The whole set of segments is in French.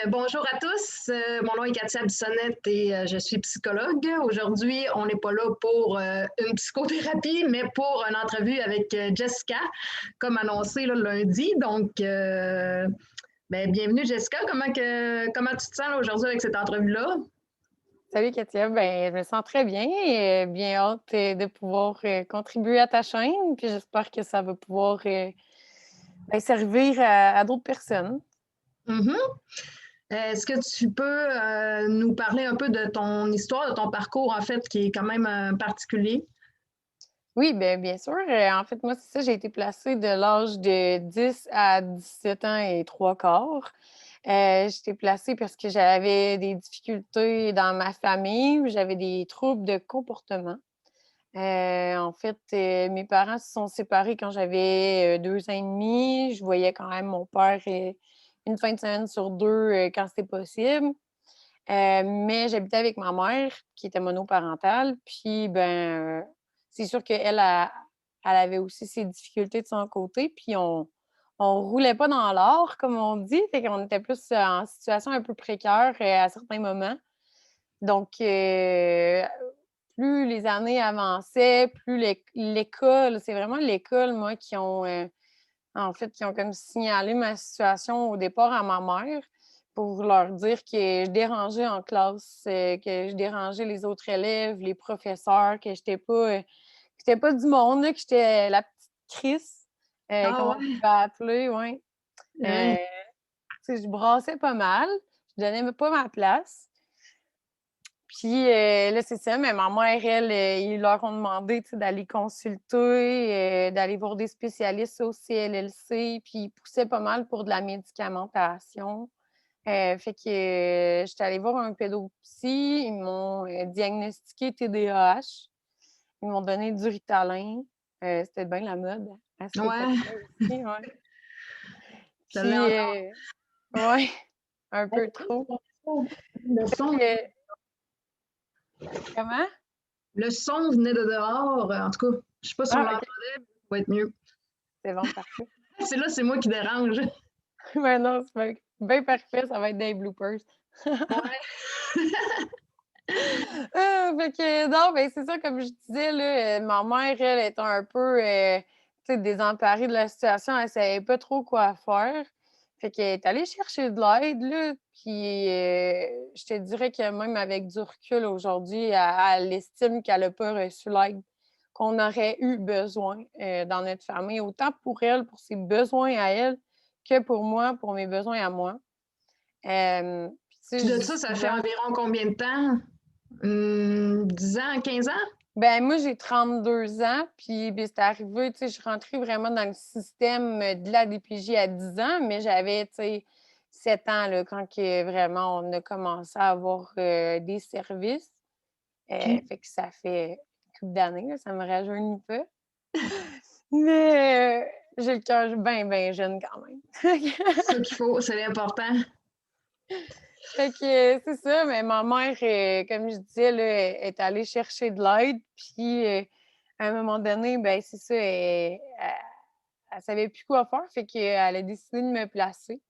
Bonjour à tous. Mon nom est Katia Bissonnette et je suis psychologue. Aujourd'hui, on n'est pas là pour une psychothérapie, mais pour une entrevue avec Jessica, comme annoncé là, lundi. Bienvenue Jessica. Comment tu te sens là, aujourd'hui avec cette entrevue-là? Salut Katia, ben, je me sens très bien et bien hâte de pouvoir contribuer à ta chaîne. Puis j'espère que ça va pouvoir ben, servir à d'autres personnes. Mhm. Est-ce que tu peux nous parler un peu de ton histoire, de ton parcours, en fait, qui est quand même particulier? Oui, ben, bien sûr. En fait, moi, c'est ça, j'ai été placée de l'âge de 10 à 17 ans et 3/4. J'étais placée parce que j'avais des difficultés dans ma famille, où j'avais des troubles de comportement. En fait, mes parents se sont séparés quand j'avais 2 ans et demi. Je voyais quand même mon père, une fin de semaine sur 2, quand c'était possible. Mais j'habitais avec ma mère qui était monoparentale, puis ben, c'est sûr qu'elle elle avait aussi ses difficultés de son côté, puis on roulait pas dans l'or, comme on dit, fait qu'on était plus, en situation un peu précaire, à certains moments. Donc plus les années avançaient, plus l'école c'est vraiment l'école, moi, qui ont, en fait, qui ont comme signalé ma situation au départ à ma mère pour leur dire que je dérangeais en classe, que je dérangeais les autres élèves, les professeurs, que j'étais pas du monde, là, que j'étais la petite Chris, Ah comme on ouais, pouvait appeler, ouais. ouais. Tu sais, je brassais pas mal, je donnais pas ma place. Puis, là, c'est ça, mais ma mère, elle, ils leur ont demandé, tu sais, d'aller consulter, d'aller voir des spécialistes au CLLC, puis ils poussaient pas mal pour de la médicamentation. Fait que, j'étais allée voir un pédopsie, ils m'ont, diagnostiqué TDAH. Ils m'ont donné du Ritalin, c'était bien la mode à cette Ouais, époque-là aussi, ouais. ça l'est Puis, encore. ouais, un peu trop. Le Fait son, que comment? le son venait de dehors. En tout cas, je sais pas si on Ah, l'entend, OK, ça va être mieux. c'est bon, parfait. C'est là, c'est moi qui dérange. Ouais, non, c'est bien parfait, ça va être des bloopers. Fait que non, ben, c'est ça, comme je disais, là, ma mère, elle, était un peu, tu sais, désemparée de la situation. Elle savait pas trop quoi faire. Fait qu'elle est allée chercher de l'aide, là, puis, je te dirais que même avec du recul aujourd'hui, elle estime qu'elle a pas reçu l'aide qu'on aurait eu besoin, dans notre famille, autant pour elle, pour ses besoins à elle, que pour moi, pour mes besoins à moi. Puis tu sais, Puis je de dis ça, ça fait souvent. environ combien de temps? 10 ans, 15 ans? Ben, moi, j'ai 32 ans, puis ben, c'est arrivé, tu sais, je suis rentrée vraiment dans le système, de la DPJ à 10 ans, mais j'avais, tu sais, 7 ans, là, quand que vraiment on a commencé à avoir, des services. OK. Fait que ça fait une couple d'années, là, ça me rajeunit pas. Mais, j'ai le cœur bien, bien jeune quand même. C'est ça qu'il faut, c'est important. Fait que, c'est ça, mais ma mère, comme je disais, là, est allée chercher de l'aide, puis, à un moment donné, ben, c'est ça, elle savait plus quoi faire, fait qu'elle a décidé de me placer.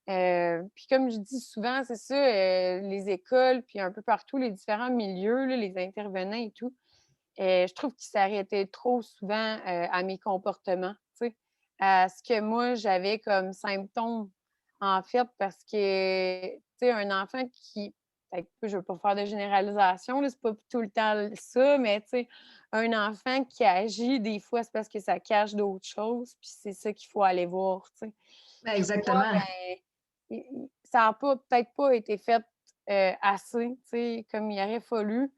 Puis comme je dis souvent, c'est ça, les écoles, puis un peu partout, les différents milieux, là, les intervenants et tout, je trouve qu'ils s'arrêtaient trop souvent, à mes comportements, tu sais, à ce que moi j'avais comme symptômes, en fait, parce que, tu sais, un enfant qui peut-être pas je veux pas faire de généralisation, là, c'est pas tout le temps ça, mais tu sais, un enfant qui agit, des fois, c'est parce que ça cache d'autres choses, puis c'est ça qu'il faut aller voir, tu sais. Ben, Puis moi, exactement. ben, ça a pas peut-être pas été fait, assez, tu sais, comme il aurait fallu.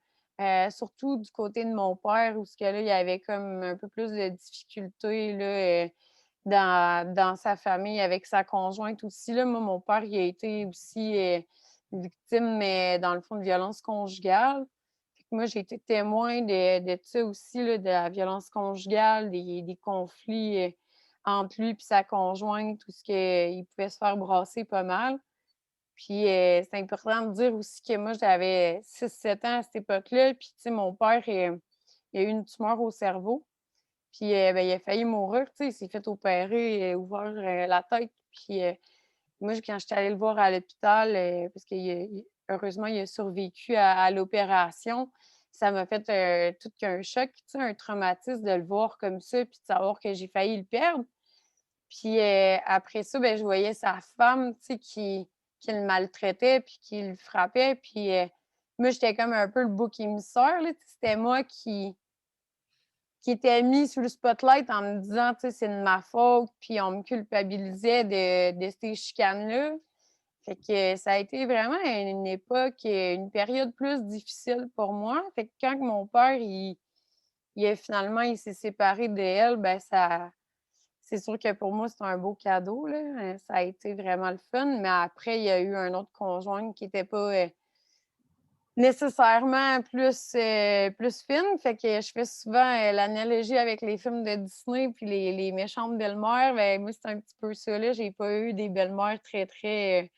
Surtout du côté de mon père où ce que là, il y avait comme un peu plus de difficultés là, dans sa famille avec sa conjointe aussi là. Moi, mon père, il a été aussi, victime, mais dans le fond, de violence conjugale. Fait que moi, j'ai été témoin de ça aussi là, de la violence conjugale, des conflits, entre lui et sa conjointe, tout ce qu'il pouvait se faire brasser pas mal. Puis, c'est important de dire aussi que moi, j'avais 6 7 ans à cette époque-là. Puis, tu sais, mon père, il a eu une tumeur au cerveau. Puis, ben, il a failli mourir, tu sais, il s'est fait opérer, ouvert, la tête. Puis, Moi, quand j'étais allée le voir à l'hôpital, parce heureusement, il a survécu à l'opération, ça m'a fait, tout qu'un choc, tu sais, un traumatisme de le voir comme ça, puis de savoir que j'ai failli le perdre. Puis, après ça, ben, je voyais sa femme, tu sais, qui le maltraitait puis qui le frappait. Puis, moi, j'étais comme un peu le bouc émissaire, là, tu sais, c'était moi qui était mis sous le spotlight en me disant, tu sais: «C'est de ma faute», puis on me culpabilisait de ces chicanes-là. Fait que ça a été vraiment une époque, une période plus difficile pour moi. Fait que quand mon père, il s'est séparé d'elle, ben ça c'est sûr que pour moi, c'est un beau cadeau, là, ça a été vraiment le fun, mais après, il y a eu un autre conjoint qui était pas, nécessairement plus fine. Fait que je fais souvent, l'analogie avec les films de Disney puis les méchantes belles-mères. Ben, moi, c'est un petit peu ça, là. J'ai pas eu des belles-mères très, très,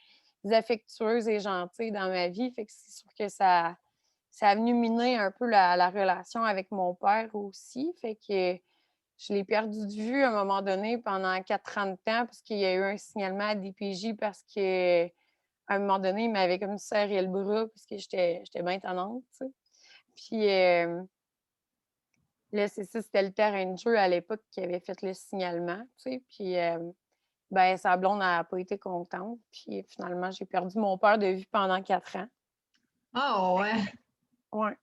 affectueuses et gentilles dans ma vie. Fait que c'est sûr que ça a venu miner un peu la relation avec mon père aussi. Fait que je l'ai perdu de vue à un moment donné pendant 4 ans de temps parce qu'il y a eu un signalement à DPJ parce que à un moment donné, il m'avait comme serré le bras parce que j'étais bien tannante, tu sais. Puis, là, c'est ça, c'était le terrain de jeu à l'époque qui avait fait le signalement, tu sais. Puis, ben, sa blonde n'a pas été contente. Puis, finalement, j'ai perdu mon père de vue pendant 4 ans. Ah ouais. Ouais.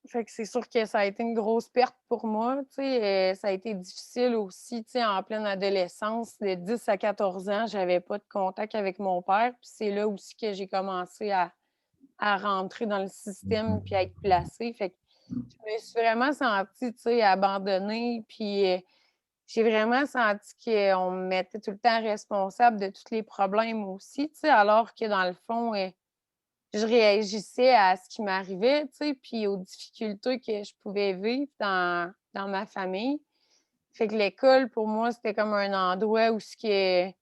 Fait que c'est sûr que ça a été une grosse perte pour moi, tu sais, ça a été difficile aussi, tu sais, en pleine adolescence, de 10 à 14 ans, j'avais pas de contact avec mon père, puis c'est là aussi que j'ai commencé à rentrer dans le système puis à être placée. Fait que je me suis vraiment sentie, tu sais, abandonnée, puis, j'ai vraiment senti qu'on me mettait tout le temps responsable de tous les problèmes aussi, tu sais, alors que dans le fond, je réagissais à ce qui m'arrivait, tu sais, puis aux difficultés que je pouvais vivre dans ma famille. Fait que l'école, pour moi, c'était comme un endroit où ce que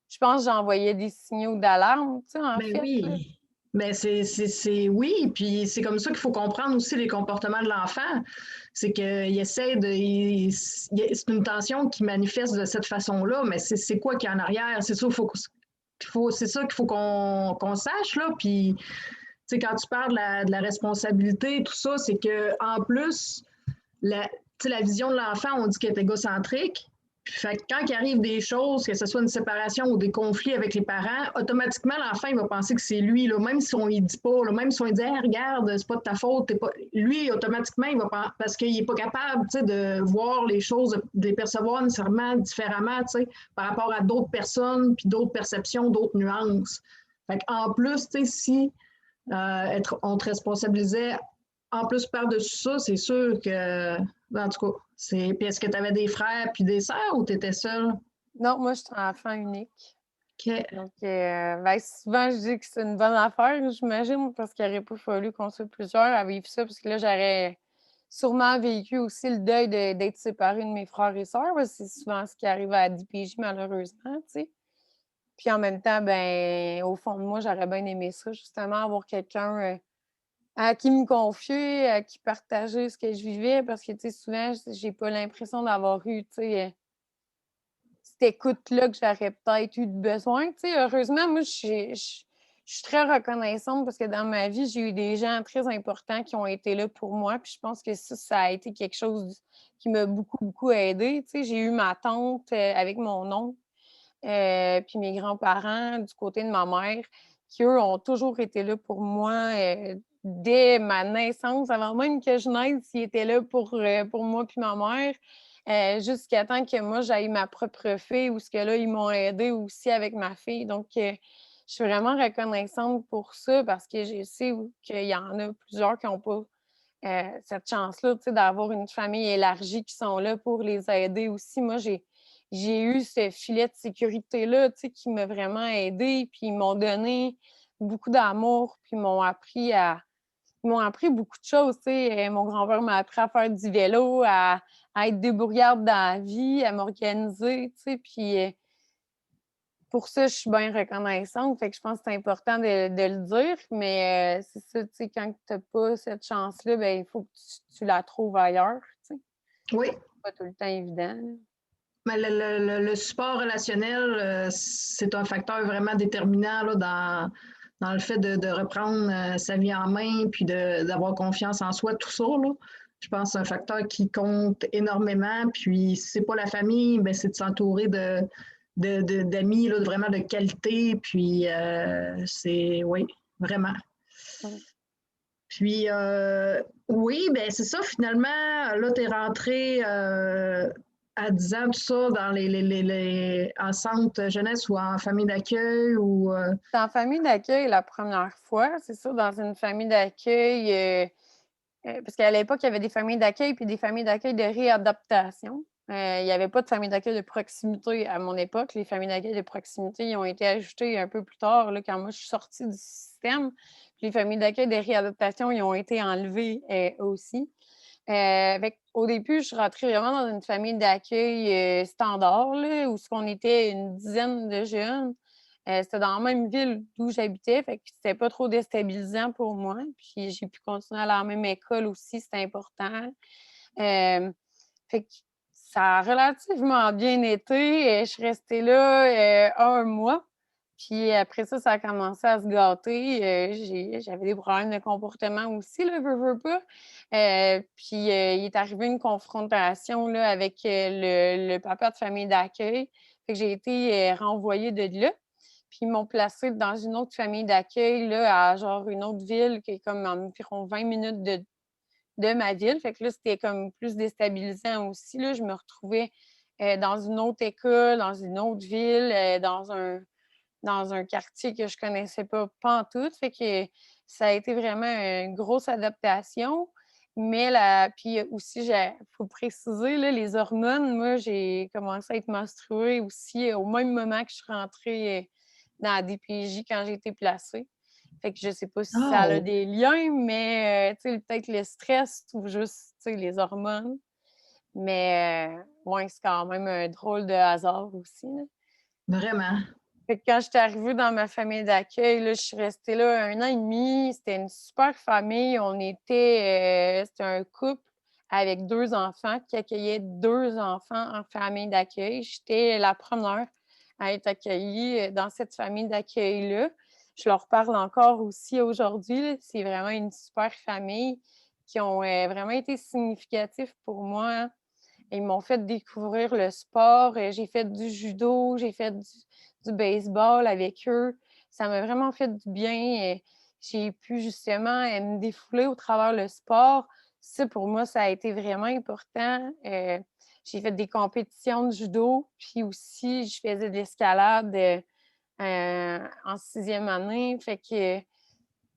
je pense j'envoyais des signaux d'alarme, tu sais, en Ben fait, là. oui. Ben oui, puis c'est comme ça qu'il faut comprendre aussi les comportements de l'enfant. C'est qu'il essaie de. C'est une tension qui manifeste de cette façon-là, mais c'est quoi qu'il y a en arrière? C'est ça, c'est ça qu'il faut qu'on sache, là. Puis, tu sais, quand tu parles de la responsabilité, tout ça, c'est que en plus, la, la vision de l'enfant, on dit qu'elle est égocentrique. Fait que quand il arrive des choses, que ce soit une séparation ou des conflits avec les parents, automatiquement, l'enfant, il va penser que c'est lui, là, même si on ne dit pas, là, même si on lui dit hey, regarde, c'est pas de ta faute, pas... lui, automatiquement, il va penser, parce qu'il n'est pas capable de voir les choses, de les percevoir nécessairement différemment par rapport à d'autres personnes, puis d'autres perceptions, d'autres nuances. Fait en plus, si on te responsabilisait en plus par-dessus ça, c'est sûr que, en tout cas, puis est-ce que tu avais des frères puis des sœurs ou tu étais seule? Non, moi, j'étais enfant unique. OK. Donc, ben, souvent, je dis que c'est une bonne affaire, j'imagine, parce qu'il aurait pas fallu qu'on soit plusieurs à vivre ça, parce que là, j'aurais sûrement vécu aussi le deuil d'être séparée de mes frères et sœurs, parce que c'est souvent ce qui arrive à la DPJ, malheureusement, tu sais. Puis en même temps, ben, au fond de moi, j'aurais bien aimé ça, justement, avoir quelqu'un, à qui me confier, à qui partager ce que je vivais, parce que, tu sais, souvent, j'ai pas l'impression d'avoir eu, tu sais, cette écoute-là que j'aurais peut-être eu de besoin. Tu sais, heureusement, moi, je suis très reconnaissante parce que dans ma vie, j'ai eu des gens très importants qui ont été là pour moi. Puis je pense que ça a été quelque chose qui m'a beaucoup, beaucoup aidée. Tu sais, j'ai eu ma tante avec mon oncle, puis mes grands-parents du côté de ma mère, qui, eux, ont toujours été là pour moi dès ma naissance, avant même que je naisse, ils étaient là pour moi puis ma mère. Jusqu'à temps que moi, j'aille ma propre fille, ou ce que là, ils m'ont aidé aussi avec ma fille. Donc, je suis vraiment reconnaissante pour ça parce que je sais qu'il y en a plusieurs qui n'ont pas cette chance-là, tu sais, d'avoir une famille élargie qui sont là pour les aider aussi. Moi, j'ai eu ce filet de sécurité-là, tu sais, qui m'a vraiment aidée, puis ils m'ont donné beaucoup d'amour, puis ils m'ont appris beaucoup de choses, tu sais. Mon grand-père m'a appris à faire du vélo, à être débrouillarde dans la vie, à m'organiser, tu sais, puis pour ça, je suis bien reconnaissante. Fait que je pense que c'est important de le dire, mais c'est ça, tu sais, quand tu as pas cette chance-là, ben il faut que tu la trouves ailleurs, tu sais. Oui. C'est pas tout le temps évident, là. Mais le support relationnel, c'est un facteur vraiment déterminant là, dans le fait de reprendre sa vie en main, puis d'avoir confiance en soi, tout ça. Là. Je pense que c'est un facteur qui compte énormément. Puis, si c'est pas la famille, ben, c'est de s'entourer d'amis là, vraiment de qualité. Puis, c'est, oui, vraiment. Mm. Puis, oui, ben c'est ça, finalement, là, tu es rentré à 10 ans, tout ça, dans en centre jeunesse ou en famille d'accueil ou... J'étais en famille d'accueil la première fois, c'est ça, dans une famille d'accueil, parce qu'à l'époque, il y avait des familles d'accueil puis des familles d'accueil de réadaptation. Il n'y avait pas de famille d'accueil de proximité à mon époque. Les familles d'accueil de proximité, ils ont été ajoutées un peu plus tard, là, quand moi je suis sortie du système. Puis les familles d'accueil de réadaptation, ils ont été enlevées aussi. Au début, je suis rentrée vraiment dans une famille d'accueil standard, là, où on était une dizaine de jeunes. C'était dans la même ville d'où j'habitais, fait que c'était pas trop déstabilisant pour moi. Puis j'ai pu continuer à la même école aussi, c'était important. Fait que ça a relativement bien été. Je suis restée là 1 mois. Puis après ça, ça a commencé à se gâter. J'avais des problèmes de comportement aussi, là, veux pas. Puis il est arrivé une confrontation là, avec le papa de famille d'accueil. Fait que j'ai été renvoyée de là. Puis ils m'ont placée dans une autre famille d'accueil, là, à genre une autre ville qui est comme à environ 20 minutes de ma ville. Fait que là, c'était comme plus déstabilisant aussi, là. Je me retrouvais dans une autre école, dans une autre ville, dans un quartier que je connaissais pas pantoute. Fait que ça a été vraiment une grosse adaptation. Mais puis aussi, il faut préciser, là, les hormones, moi, j'ai commencé à être menstruée aussi au même moment que je suis rentrée dans la DPJ quand j'ai été placée. Fait que je sais pas si ça a Oh! des liens, mais tu sais, peut-être le stress ou juste, tu sais, les hormones. Mais ouais, c'est quand même un drôle de hasard aussi, là. Vraiment. Fait que quand j'étais arrivée dans ma famille d'accueil, là, je suis restée là 1 an et demi. C'était une super famille. C'était un couple avec 2 enfants qui accueillait 2 enfants en famille d'accueil. J'étais la première à être accueillie dans cette famille d'accueil-là. Je leur parle encore aussi aujourd'hui, là. C'est vraiment une super famille qui ont vraiment été significatifs pour moi. Ils m'ont fait découvrir le sport. J'ai fait du judo, j'ai fait du baseball avec eux. Ça m'a vraiment fait du bien. J'ai pu justement me défouler au travers le sport. Ça, pour moi, ça a été vraiment important. J'ai fait des compétitions de judo, puis aussi, je faisais de l'escalade en 6e année. Fait que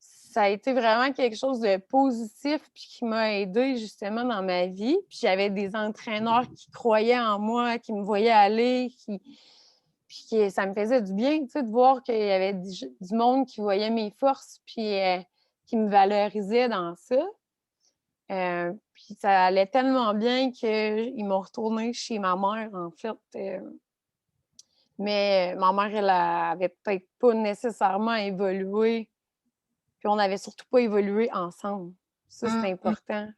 ça a été vraiment quelque chose de positif puis qui m'a aidée justement dans ma vie. Puis j'avais des entraîneurs qui croyaient en moi, qui me voyaient aller, puis ça me faisait du bien, tu sais, de voir qu'il y avait du monde qui voyait mes forces puis qui me valorisait dans ça. Puis ça allait tellement bien qu'ils m'ont retournée chez ma mère, en fait. Mais ma mère, elle avait peut-être pas nécessairement évolué. Puis on n'avait surtout pas évolué ensemble. Ça, c'est Mmh. important.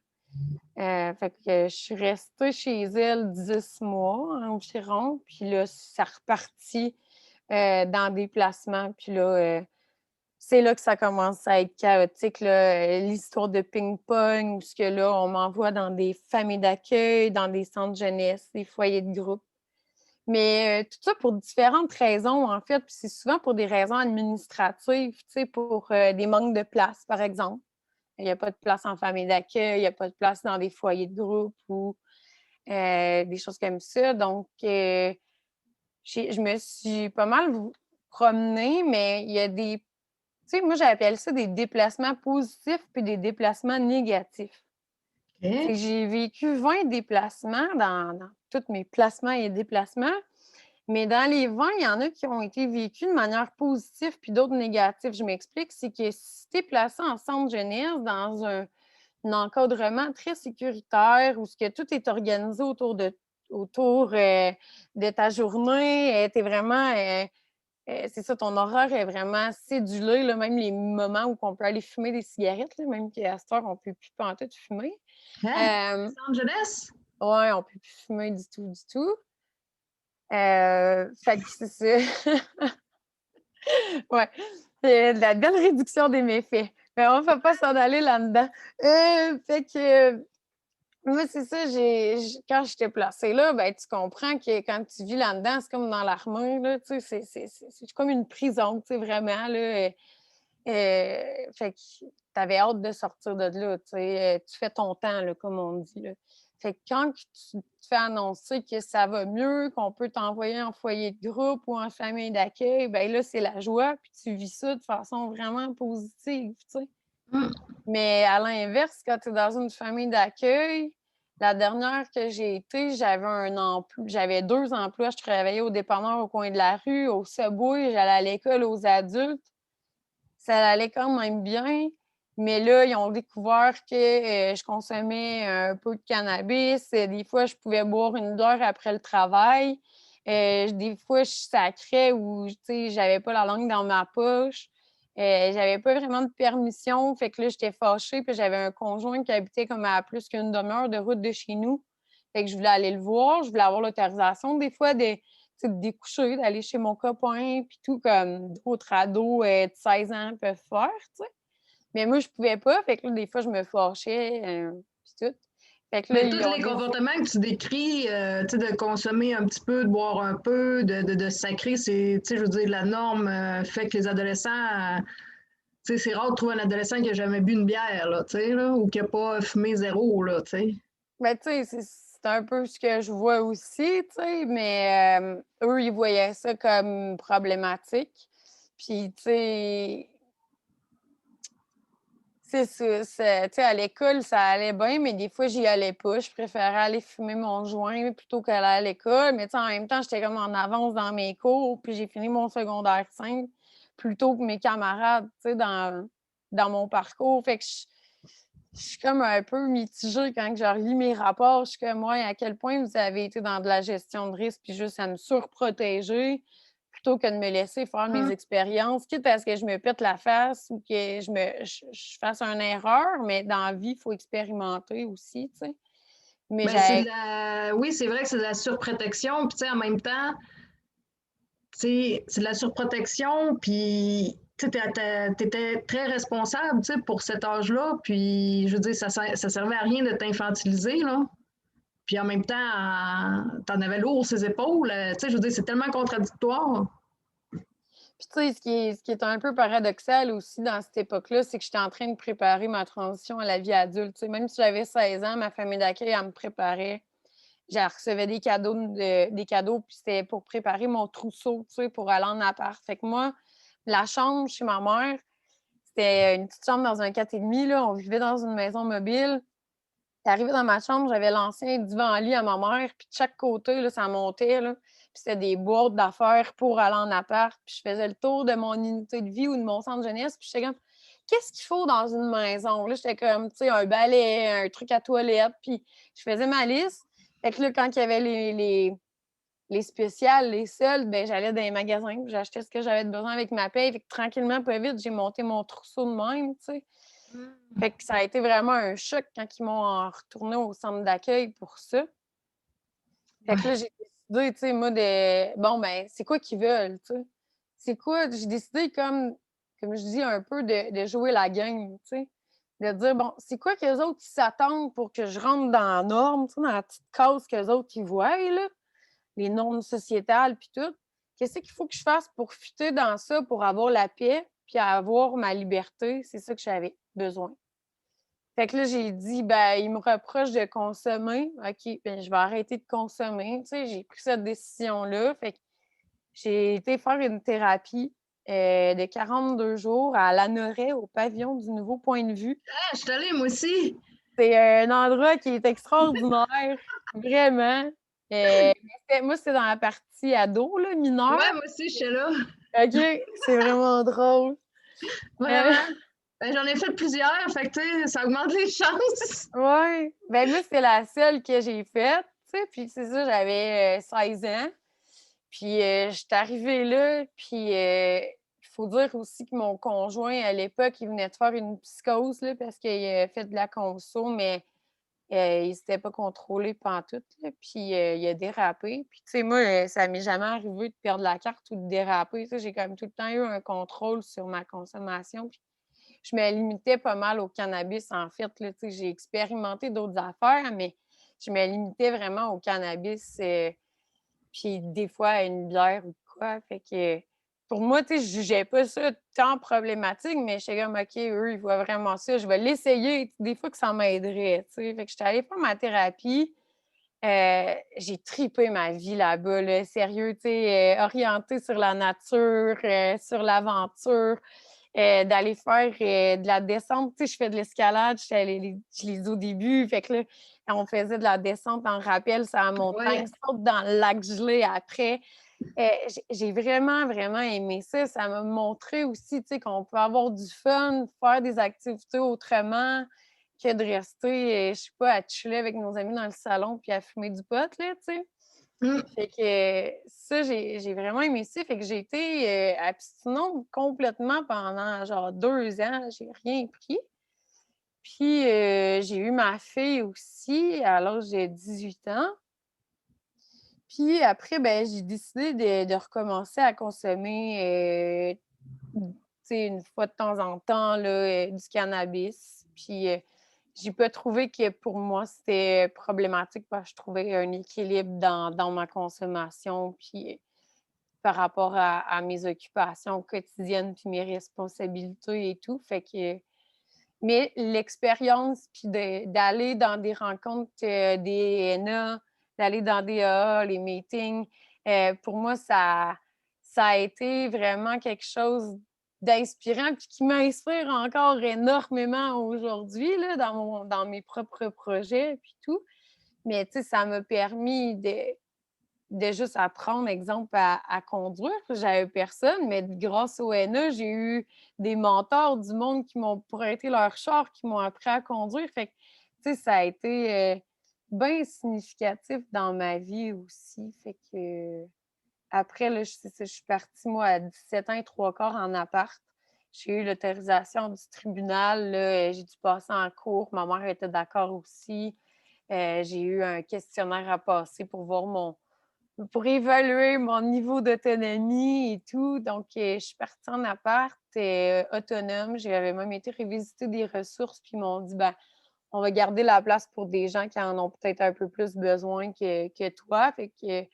Fait que je suis restée chez elle 10 mois environ. Puis là, ça repartit dans des placements. Puis là, c'est là que ça commence à être chaotique, là, l'histoire de ping-pong, où ce que là, on m'envoie dans des familles d'accueil, dans des centres jeunesse, des foyers de groupe. Mais tout ça pour différentes raisons, en fait. Puis c'est souvent pour des raisons administratives, tu sais, pour des manques de place, par exemple. Il n'y a pas de place en famille d'accueil, il n'y a pas de place dans des foyers de groupe ou des choses comme ça. Donc, je me suis pas mal promenée, mais il y a des... Tu sais, moi, j'appelle ça des déplacements positifs puis des déplacements négatifs. OK. J'ai vécu 20 déplacements dans tous mes placements et déplacements. Mais dans les 20, il y en a qui ont été vécus de manière positive puis d'autres négatives. Je m'explique, c'est que si tu es placé en centre jeunesse dans un encadrement très sécuritaire où ce que tout est organisé autour de ta journée, tu es vraiment c'est ça, ton horaire est vraiment cédulé, là, même les moments où on peut aller fumer des cigarettes, là, même qu'à cette heure, on ne peut plus pantoute fumer. Hein? Euh, Centre jeunesse? ouais, on ne peut plus fumer du tout, du tout. Fait que c'est ça. Ouais, c'est de la belle réduction des méfaits. Mais on ne va pas s'en aller là-dedans. Fait que moi, c'est ça, quand j'étais placée là, ben, tu comprends que quand tu vis là-dedans, c'est comme dans l'armée, là, tu sais, c'est comme une prison, tu sais, vraiment, là. Fait que tu avais hâte de sortir de là, tu sais, tu fais ton temps, là, comme on dit, là. Fait que quand tu te fais annoncer que ça va mieux, qu'on peut t'envoyer en foyer de groupe ou en famille d'accueil, ben là, c'est la joie, puis tu vis ça de façon vraiment positive, tu sais. Mmh. Mais à l'inverse, quand tu es dans une famille d'accueil, la dernière que j'ai été, j'avais 2 emplois. Je travaillais au dépanneur au coin de la rue, au Subway, j'allais à l'école aux adultes. Ça allait quand même bien, mais là, ils ont découvert que, je consommais un peu de cannabis. Des fois, je pouvais boire une heure après le travail. Des fois, je sacrais ou, tu sais, j'avais pas la langue dans ma poche. J'avais pas vraiment de permission, fait que là, j'étais fâchée, puis j'avais un conjoint qui habitait comme à plus qu'une demi-heure de route de chez nous. Fait que je voulais aller le voir, je voulais avoir l'autorisation des fois de découcher, d'aller chez mon copain, puis tout, comme d'autres ados de 16 ans peuvent faire, tu sais. Mais moi, je pouvais pas, fait que là, des fois, je me fâchais, puis tout. Fait que là, Mais ils tous ont les décidé. comportements que tu décris, tu sais, de consommer un petit peu, de boire un peu, de sacrer, c'est, tu sais, je veux dire, la norme fait que les adolescents, tu sais, c'est rare de trouver un adolescent qui a jamais bu une bière, là, tu sais, là, ou qui a pas fumé zéro, là, tu sais. Ben, tu sais, c'est un peu ce que je vois aussi, tu sais, mais eux, ils voyaient ça comme problématique. Puis, tu sais, c'est ça, tu sais, à l'école, ça allait bien, mais des fois, j'y allais pas. Je préférais aller fumer mon joint plutôt qu'aller à l'école. Mais tu sais, en même temps, j'étais comme en avance dans mes cours, puis j'ai fini mon secondaire 5 plus tôt que mes camarades, tu sais, dans mon parcours. Fait que je suis comme un peu mitigée quand je relis mes rapports. Je suis comme, ouais, à quel point vous avez été dans de la gestion de risque puis juste à me surprotéger plutôt que de me laisser faire mes Hum. expériences, quitte à ce que je me pète la face ou que je fasse une erreur, mais dans la vie, il faut expérimenter aussi, tu sais. Mais Ben, c'est de j'ai la, oui, c'est vrai que c'est de la surprotection, puis tu sais, en même temps, tu sais, c'est de la surprotection, puis tu étais très responsable, tu sais, pour cet âge-là, puis je veux dire, ça servait à rien de t'infantiliser, là. Puis en même temps, t'en avais lourd ses épaules. Tu sais, je veux dire, c'est tellement contradictoire. Puis tu sais, ce qui est un peu paradoxal aussi dans cette époque-là, c'est que j'étais en train de préparer ma transition à la vie adulte. Tu sais, même si j'avais 16 ans, ma famille d'accueil, elle me préparait. Je recevais des cadeaux, puis c'était pour préparer mon trousseau, tu sais, pour aller en appart. Fait que moi, la chambre chez ma mère, c'était une petite chambre dans un 4,5, là. On vivait dans une maison mobile. Arrivé dans ma chambre, j'avais l'ancien divan-lit à ma mère, puis de chaque côté, là, ça montait, là. Puis c'était des boîtes d'affaires pour aller en appart. Puis je faisais le tour de mon unité de vie ou de mon centre de jeunesse, puis j'étais comme: «Qu'est-ce qu'il faut dans une maison?» Là, j'étais comme, tu sais, un balai, un truc à toilette, puis je faisais ma liste. Fait que là, quand il y avait les spéciales, les soldes, ben j'allais dans les magasins, puis j'achetais ce que j'avais de besoin avec ma paye. Fait que tranquillement, pas vite, j'ai monté mon trousseau de même, tu sais. Fait que ça a été vraiment un choc quand ils m'ont retournée au centre d'accueil pour ça. Fait que là, Ouais. j'ai décidé, tu sais, moi, bon, ben, c'est quoi qu'ils veulent, tu sais? C'est quoi? J'ai décidé comme je dis, un peu de jouer la game, tu sais? De dire, bon, c'est quoi qu'eux autres qui s'attendent pour que je rentre dans la norme, tu sais, dans la petite case qu'eux autres ils voient, là, les normes sociétales puis tout. Qu'est-ce qu'il faut que je fasse pour fitter dans ça, pour avoir la paix puis avoir ma liberté? C'est ça que j'avais besoin. Fait que là, j'ai dit: «Ben, il me reproche de consommer. OK, ben, je vais arrêter de consommer». Tu sais, j'ai pris cette décision-là. Fait que j'ai été faire une thérapie, de 42 jours à Lanoret, au pavillon du Nouveau Point de Vue. Ah, je suis allée, moi aussi. C'est un endroit qui est extraordinaire, vraiment. Mais c'était dans la partie ado, là, mineure. Ouais, moi aussi, je suis là. OK, c'est vraiment drôle. Heu, Vraiment. Ben, j'en ai fait plusieurs, fait que, tu sais, ça augmente les chances. ouais, ben, moi, c'est la seule que j'ai faite, tu sais, puis c'est ça, j'avais, 16 ans. Puis, j'étais arrivée là, puis, il faut dire aussi que mon conjoint, à l'époque, il venait de faire une psychose, là, parce qu'il a fait de la conso, mais Il s'était pas contrôlé pantoute, là, puis il a dérapé. Puis, tu sais, moi, ça m'est jamais arrivé de perdre la carte ou de déraper. Tu sais, j'ai quand même tout le temps eu un contrôle sur ma consommation. Puis, je me limitais pas mal au cannabis, en fait, là. Tu sais, j'ai expérimenté d'autres affaires, mais je me limitais vraiment au cannabis, puis des fois à une bière ou quoi. Fait que pour moi, tu sais, je jugeais pas ça tant problématique, mais j'étais comme: «OK, eux, ils voient vraiment ça, je vais l'essayer, des fois que ça m'aiderait», tu sais? Fait que j'étais allée faire ma thérapie. J'ai tripé ma vie là-bas, là, sérieux, tu sais, orientée sur la nature, sur l'aventure, d'aller faire, de la descente. Tu sais, je fais de l'escalade, j'étais allée je l'ai dit au début, fait que là, on faisait de la descente en rappel sur la montagne, Ouais. saute dans le lac gelé après. J'ai vraiment, vraiment aimé ça. Ça m'a montré aussi, tu sais, qu'on peut avoir du fun, faire des activités autrement que de rester, je sais pas, à chiller avec nos amis dans le salon puis à fumer du pot, là, tu sais. Mmh. Fait que ça, j'ai vraiment aimé ça. Fait que j'ai été, abstinente complètement pendant genre 2 ans. J'ai rien pris. Puis, j'ai eu ma fille aussi à l'âge de 18 ans. Puis après, ben, j'ai décidé de recommencer à consommer, tu sais, une fois de temps en temps, là, du cannabis. Puis, j'ai pas trouvé que pour moi, c'était problématique parce que je trouvais un équilibre dans ma consommation, puis par rapport à mes occupations quotidiennes, puis mes responsabilités et tout. Fait que mais l'expérience, puis d'aller dans des rencontres, des ENA, d'aller dans des AA, les meetings, pour moi, ça a été vraiment quelque chose d'inspirant, puis qui m'inspire encore énormément aujourd'hui, là, dans mes propres projets, puis tout. Mais tu sais, ça m'a permis de juste apprendre, exemple, à conduire. J'avais personne, mais grâce au ENA, j'ai eu des mentors du monde qui m'ont prêté leur char, qui m'ont appris à conduire. Fait que, tu sais, ça a été, bien significatif dans ma vie aussi. Fait que après, là, je suis partie, moi, à 17 ans et 3/4 en appart. J'ai eu l'autorisation du tribunal, là, j'ai dû passer en cours. Ma mère était d'accord aussi. J'ai eu un questionnaire à passer pour évaluer mon niveau d'autonomie et tout. Donc, je suis partie en appart, autonome. J'avais même été revisiter des ressources, puis ils m'ont dit: «Ben, on va garder la place pour des gens qui en ont peut-être un peu plus besoin que toi». Fait que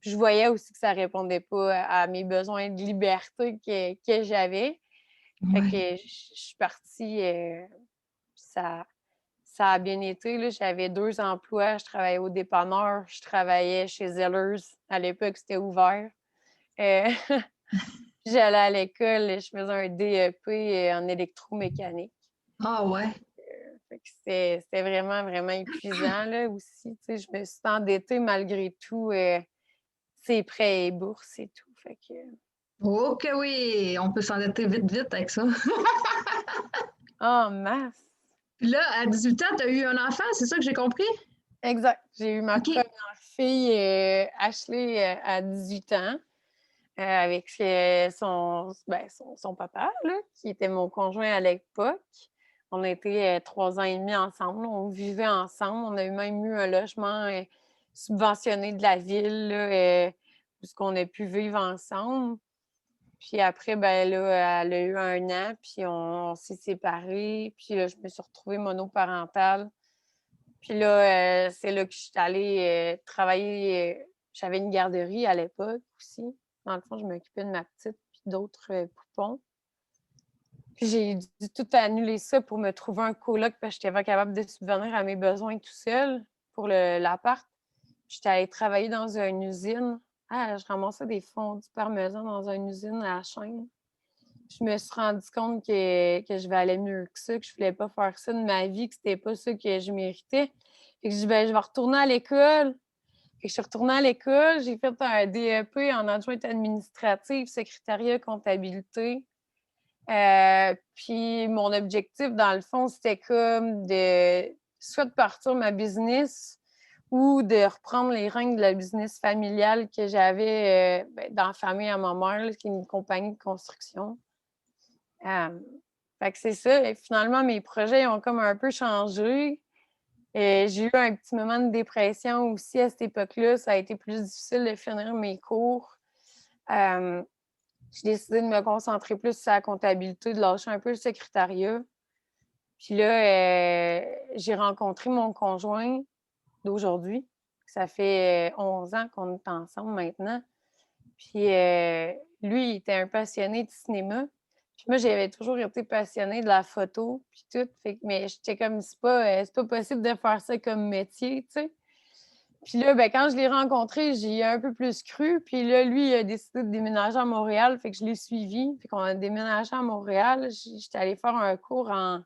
je voyais aussi que ça répondait pas à mes besoins de liberté que j'avais. Fait Ouais. que je suis partie, ça ça a bien été, là. J'avais 2 emplois. Je travaillais au dépanneur, je travaillais chez Zellers. À l'époque, c'était ouvert. Heu, j'allais à l'école, je faisais un DEP, en électromécanique. Ah ouais. Fait que c'était vraiment, vraiment épuisant, là, aussi. Tu sais, je me suis endettée malgré tout, tu prêts et bourses et tout. Fait que Oh que oui, on peut s'endetter vite, vite avec ça. en masse! Puis là, à 18 ans, tu as eu un enfant, c'est ça que j'ai compris? Exact. J'ai eu ma OK. première fille, Ashley, à 18 ans. Avec, son papa, là, qui était mon conjoint à l'époque. On a été, 3 ans et demi ensemble. On vivait ensemble. On a même eu un logement, subventionné de la ville, là, où ce qu'on a pu vivre ensemble. Puis après, ben là, elle a eu 1 an, puis on s'est séparés. Puis là, je me suis retrouvée monoparentale. Puis là, c'est là que je suis allée, travailler, j'avais une garderie à l'époque aussi. Dans le fond, je m'occupais de ma petite puis d'autres, poupons. Puis j'ai dû tout annuler ça pour me trouver un coloc parce que j'étais pas capable de subvenir à mes besoins tout seul pour l'appart. J'étais allée travailler dans une usine. Ah, je ramassais des fondus parmesan dans une usine à la chaîne. Je me suis rendu compte que je valais mieux que ça, que je voulais pas faire ça de ma vie, que c'était pas ça que je méritais. Fait que je dis: «Ben, je vais retourner à l'école». Fait que je suis retournée à l'école, j'ai fait un DEP en adjointe administrative, secrétariat, comptabilité. Puis mon objectif, dans le fond, c'était comme de soit de partir ma business ou de reprendre les rênes de la business familiale que j'avais, dans la famille à ma mère, là, qui est une compagnie de construction. Hem, fait que c'est ça et finalement mes projets ont comme un peu changé. J'ai eu un petit moment de dépression aussi à cette époque-là. Ça a été plus difficile de finir mes cours. Hem, j'ai décidé de me concentrer plus sur la comptabilité, de lâcher un peu le secrétariat. Puis là, j'ai rencontré mon conjoint d'aujourd'hui. Ça fait 11 ans qu'on est ensemble maintenant. Puis lui, il était un passionné de cinéma. Puis moi, j'avais toujours été passionnée de la photo, puis tout. Fait que, mais j'étais comme, c'est pas possible de faire ça comme métier, tu sais. Puis là, ben, quand je l'ai rencontré, j'y ai un peu plus cru. Puis là, lui, il a décidé de déménager à Montréal, fait que je l'ai suivi. Fait qu'on a déménagé à Montréal. J'étais allée faire un cours en,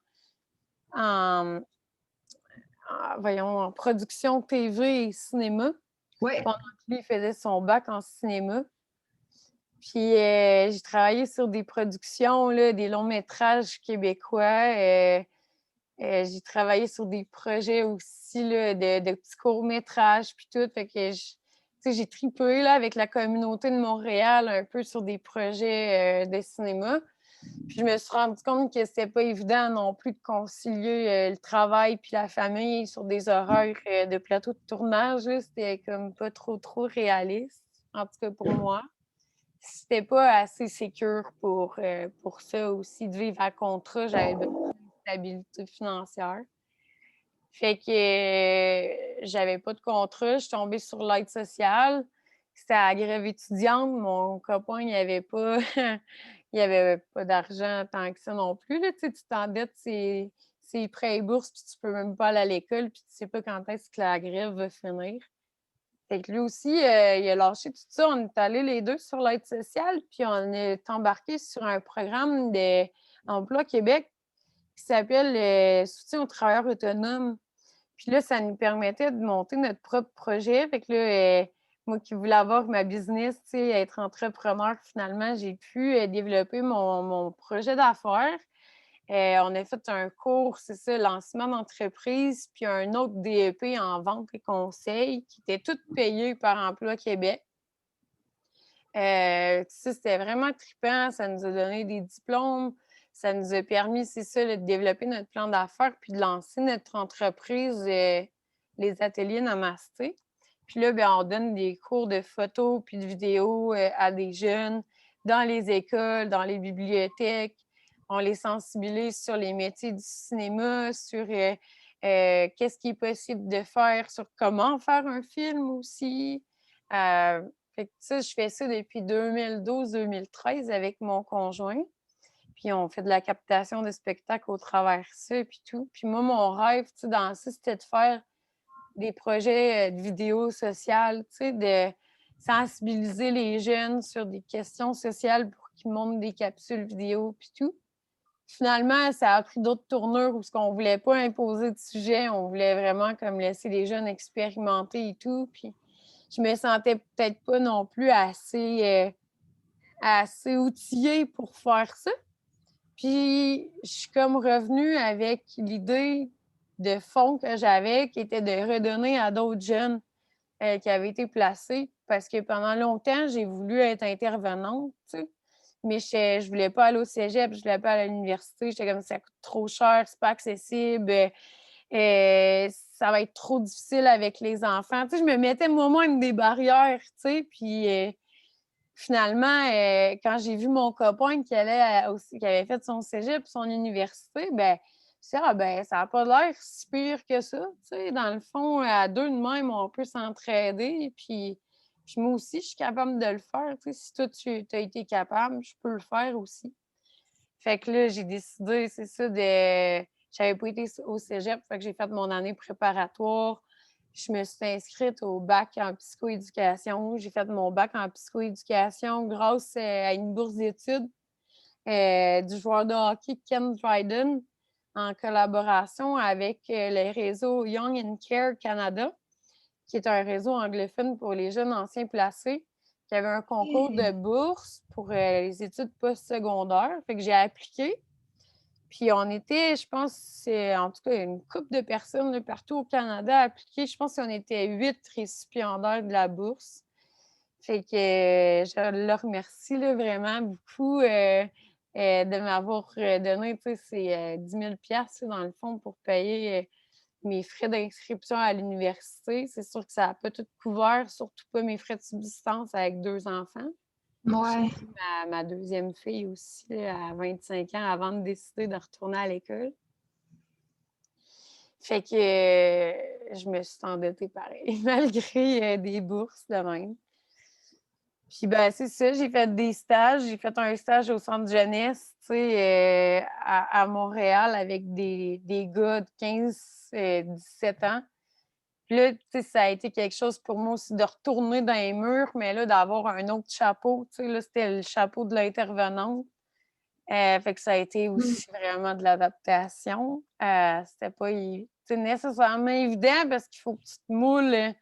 voyons, en production TV et cinéma, Oui. pendant que lui, il faisait son bac en cinéma. Puis j'ai travaillé sur des productions, là, des longs métrages québécois. J'ai travaillé sur des projets aussi là, de petits courts-métrages, puis tout. Fait que tu sais, j'ai tripé là, avec la communauté de Montréal un peu sur des projets de cinéma. Puis je me suis rendu compte que c'était pas évident non plus de concilier le travail puis la famille sur des horaires de plateau de tournage, là. C'était comme pas trop réaliste, en tout cas pour moi. C'était pas assez sécure pour ça aussi, de vivre à contrat. J'avais besoin de stabilité financière. Fait que j'avais pas de contrat. Je suis tombée sur l'aide sociale. C'était à la grève étudiante. Mon copain, il avait pas il avait pas d'argent tant que ça non plus, là. Tu sais, tu t'endettes, c'est prêts et bourses, puis tu peux même pas aller à l'école, puis tu sais pas quand est-ce que la grève va finir. Fait que lui aussi, il a lâché tout ça. On est allés les 2 sur l'aide sociale, puis on est embarqués sur un programme d'Emploi Québec qui s'appelle Soutien aux travailleurs autonomes. Puis là, ça nous permettait de monter notre propre projet. Fait que là, moi qui voulais avoir ma business, tu sais, être entrepreneur, finalement, j'ai pu développer mon projet d'affaires. On a fait un cours, c'est ça, lancement d'entreprise, puis un autre DEP en vente et conseil qui était tout payé par Emploi Québec. Ça, c'était vraiment trippant. Ça nous a donné des diplômes. Ça nous a permis, c'est ça, de développer notre plan d'affaires puis de lancer notre entreprise, les ateliers Namasté. Puis là, ben, on donne des cours de photos puis de vidéos à des jeunes dans les écoles, dans les bibliothèques. On les sensibilise sur les métiers du cinéma, sur qu'est-ce qui est possible de faire, sur comment faire un film aussi. Euh, fait que ça, je fais ça depuis 2012-2013 avec mon conjoint. Puis on fait de la captation de spectacles au travers de ça, puis tout. Puis moi, mon rêve, tu sais, dans ça, c'était de faire des projets de vidéos sociales, tu sais, de sensibiliser les jeunes sur des questions sociales pour qu'ils montent des capsules vidéo, puis tout. Finalement, ça a pris d'autres tournures où ce qu'on voulait pas imposer de sujet, on voulait vraiment comme laisser les jeunes expérimenter et tout. Puis je me sentais peut-être pas non plus assez outillée pour faire ça. Puis je suis comme revenue avec l'idée de fonds que j'avais qui était de redonner à d'autres jeunes qui avaient été placés parce que pendant longtemps, j'ai voulu être intervenante, tu sais. Mais je voulais pas aller au cégep, je voulais pas aller à l'université. J'étais comme ça coûte trop cher, c'est pas accessible. Ça va être trop difficile avec les enfants. Tu sais, je me mettais moi-même des barrières, tu sais, puis finalement, quand j'ai vu mon copain qui avait fait son cégep, son université, ben, je me suis dit, ah ben, ça n'a pas l'air si pire que ça, tu sais. Dans le fond, à deux de même, on peut s'entraider, puis moi aussi, je suis capable de le faire, tu sais. Si toi, tu as été capable, je peux le faire aussi. Fait que là, j'ai décidé, c'est ça, de. J'avais pas été au cégep, fait que j'ai fait mon année préparatoire. Je me suis inscrite au bac en psychoéducation. J'ai fait mon bac en psychoéducation grâce à une bourse d'études du joueur de hockey Ken Dryden en collaboration avec le réseau Young and Care Canada, qui est un réseau anglophone pour les jeunes anciens placés, qui avait un concours de bourse pour les études postsecondaires. Fait que j'ai appliqué. Puis on était, je pense, c'est en tout cas une couple de personnes là, partout au Canada à appliquer. Je pense qu'on était 8 récipiendaires de la bourse. Fait que je le remercie là, vraiment beaucoup de m'avoir donné, tu sais, ces 10 000 dans le fond pour payer mes frais d'inscription à l'université. C'est sûr que ça n'a pas tout couvert, surtout pas mes frais de subsistance avec 2 enfants. J'ai Ouais. eu ma deuxième fille aussi là, à 25 ans avant de décider de retourner à l'école. Fait que je me suis endettée pareil, malgré des bourses de même. Puis ben, c'est ça, j'ai fait des stages. J'ai fait un stage au centre jeunesse, tu sais, à Montréal avec des gars de 15, 17 ans. Puis là, tu sais, ça a été quelque chose pour moi aussi de retourner dans les murs, mais là, d'avoir un autre chapeau. Tu sais, là, c'était le chapeau de l'intervenante. Fait que ça a été Mm. aussi vraiment de l'adaptation. C'était pas nécessairement évident parce qu'il faut que tu te moules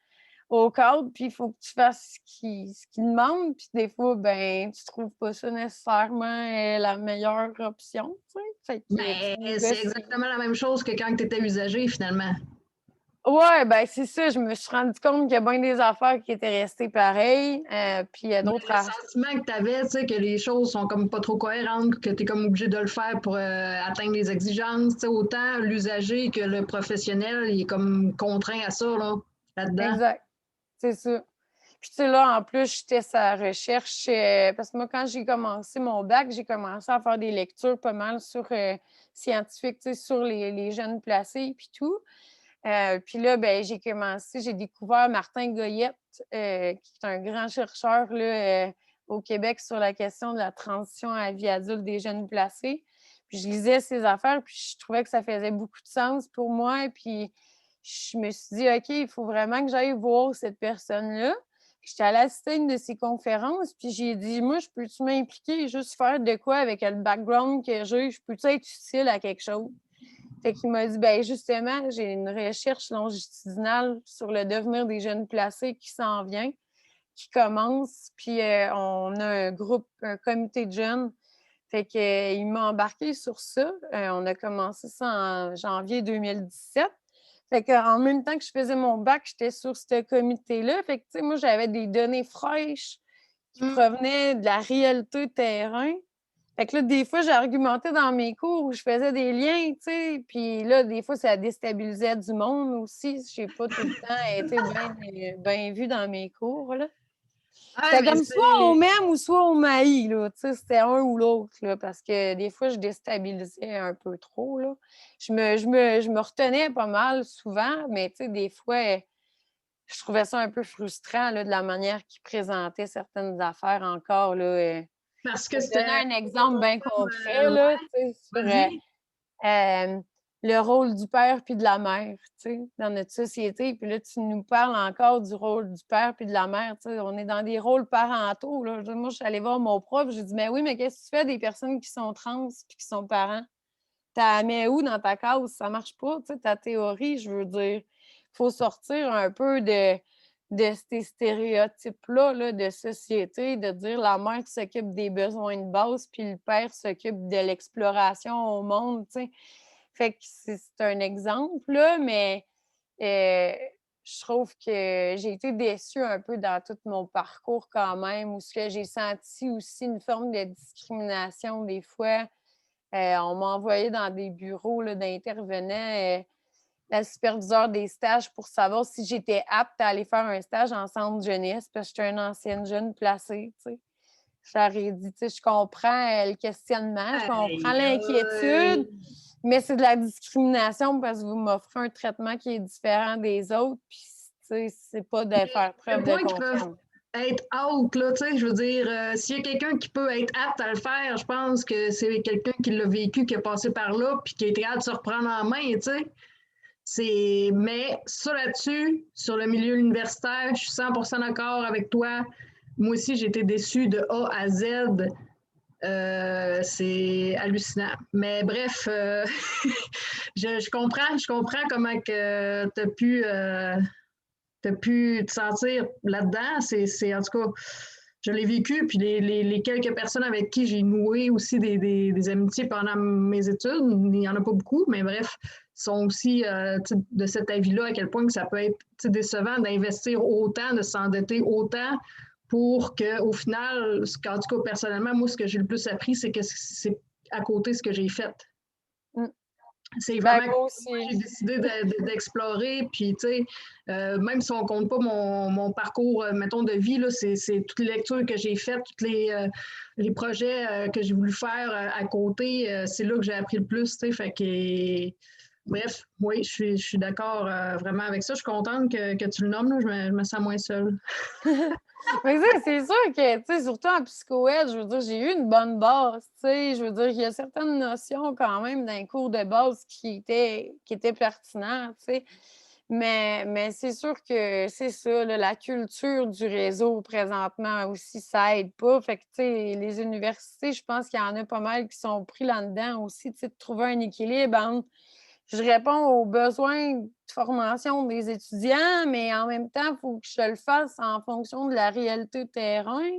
au cadre, puis il faut que tu fasses ce qu'il demande. Puis des fois, ben, tu trouves pas ça nécessairement la meilleure option. Tu sais. Fait que tu Mais c'est négocies. exactement la même chose que quand tu étais usagé, finalement. Ouais, ben c'est ça. Je me suis rendu compte qu'il y a bien des affaires qui étaient restées pareilles. Puis il y a Mais d'autres le sentiment que tu avais, tu sais, que les choses sont comme pas trop cohérentes, que tu es comme obligé de le faire pour atteindre les exigences, tu sais, autant l'usager que le professionnel, il est comme contraint à ça, là, là-dedans. Exact. C'est ça. Puis, tu sais, là, en plus, j'étais sa recherche, parce que moi, quand j'ai commencé mon bac, j'ai commencé à faire des lectures pas mal sur scientifiques, tu sais, sur les jeunes placés, puis tout. Puis là, ben, j'ai découvert Martin Goyette, qui est un grand chercheur là, au Québec sur la question de la transition à la vie adulte des jeunes placés. Puis je lisais ses affaires, puis je trouvais que ça faisait beaucoup de sens pour moi. Puis je me suis dit, OK, il faut vraiment que j'aille voir cette personne-là. J'étais allée assister à une de ses conférences, puis j'ai dit, moi, je peux-tu m'impliquer et juste faire de quoi avec le background que j'ai? Je peux-tu être utile à quelque chose? Fait qu'il m'a dit, ben justement, j'ai une recherche longitudinale sur le devenir des jeunes placés qui s'en vient, qui commence, puis on a un groupe, un comité de jeunes. Fait qu'il m'a embarqué sur ça. On a commencé ça en janvier 2017. Fait qu'en même temps que je faisais mon bac, j'étais sur ce comité-là. Fait que, tu sais, moi, j'avais des données fraîches qui Mm. provenaient de la réalité terrain. Fait que là, des fois, j'argumentais dans mes cours où je faisais des liens, tu sais, puis là, des fois, ça déstabilisait du monde aussi. Je n'ai pas tout le temps été bien vue dans mes cours, là. Ah, C'était mais comme soit on c'est. m'aime ou soit on m'haït, là, tu sais, c'était un ou l'autre, là, parce que des fois, je déstabilisais un peu trop, là. Je me retenais pas mal souvent, mais tu sais, des fois, je trouvais ça un peu frustrant, là, de la manière qu'ils présentaient certaines affaires encore, là. Parce que Pour te donner c'était un exemple pas bien comme. concret, Ouais, là, tu sais, sur vas-y. le rôle du père puis de la mère, tu sais, dans notre société. Puis là, tu nous parles encore du rôle du père puis de la mère, tu sais. On est dans des rôles parentaux, là. Moi, je suis allée voir mon prof, j'ai dit, mais oui, mais qu'est-ce que tu fais des personnes qui sont trans puis qui sont parents? Tu la mets où dans ta case? Ça marche pas, tu sais, ta théorie, je veux dire. Il faut sortir un peu de ces stéréotypes-là là, de société, de dire la mère qui s'occupe des besoins de base, puis le père s'occupe de l'exploration au monde, tu sais. Fait que c'est un exemple, là, mais je trouve que j'ai été déçue un peu dans tout mon parcours quand même, où ce que j'ai senti aussi une forme de discrimination des fois. On m'a envoyé dans des bureaux d'intervenants, la superviseure des stages pour savoir si j'étais apte à aller faire un stage en centre jeunesse parce que j'étais une ancienne jeune placée, tu sais. Je leur ai dit, tu sais, je comprends le questionnement, je comprends Aïe, l'inquiétude, mais c'est de la discrimination parce que vous m'offrez un traitement qui est différent des autres, puis, tu sais, c'est pas de faire le preuve de point qu'ils peuvent confiance. être out, là, tu sais, je veux dire, s'il y a quelqu'un qui peut être apte à le faire, je pense que c'est quelqu'un qui l'a vécu, qui est passé par là, puis qui a été capable de se reprendre en main, tu sais. Mais ça là-dessus, sur le milieu universitaire, je suis 100% d'accord avec toi. Moi aussi, j'ai été déçue de A à Z. C'est hallucinant. Mais bref, je comprends comment tu as pu te sentir là-dedans. En tout cas, je l'ai vécu, puis les quelques personnes avec qui j'ai noué aussi des amitiés pendant mes études, il n'y en a pas beaucoup, mais bref, sont aussi de cet avis-là, à quel point que ça peut être décevant d'investir autant, de s'endetter autant pour qu'au final, en tout cas, personnellement, moi, ce que j'ai le plus appris, c'est que c'est à côté ce que j'ai fait. Mm. C'est Ben, vraiment moi comme ça que j'ai aussi. décidé d'explorer. Puis, tu sais, même si on compte pas mon parcours, mettons, de vie, là, c'est toutes les lectures que j'ai faites, tous les projets que j'ai voulu faire à côté, c'est là que j'ai appris le plus, tu sais. Fait que, bref, oui, je suis d'accord vraiment avec ça. Je suis contente que tu le nommes, là, je me sens moins seule. Mais tu sais, c'est sûr que, tu sais, surtout en psychoède, je veux dire, j'ai eu une bonne base, tu sais. Je veux dire, il y a certaines notions quand même d'un cours de base qui étaient pertinentes, tu sais. Mais c'est sûr que c'est ça, là, la culture du réseau présentement aussi, ça aide pas. Fait que, tu sais, les universités, je pense qu'il y en a pas mal qui sont pris là-dedans aussi, tu sais, de trouver un équilibre entre je réponds aux besoins de formation des étudiants, mais en même temps, il faut que je le fasse en fonction de la réalité terrain.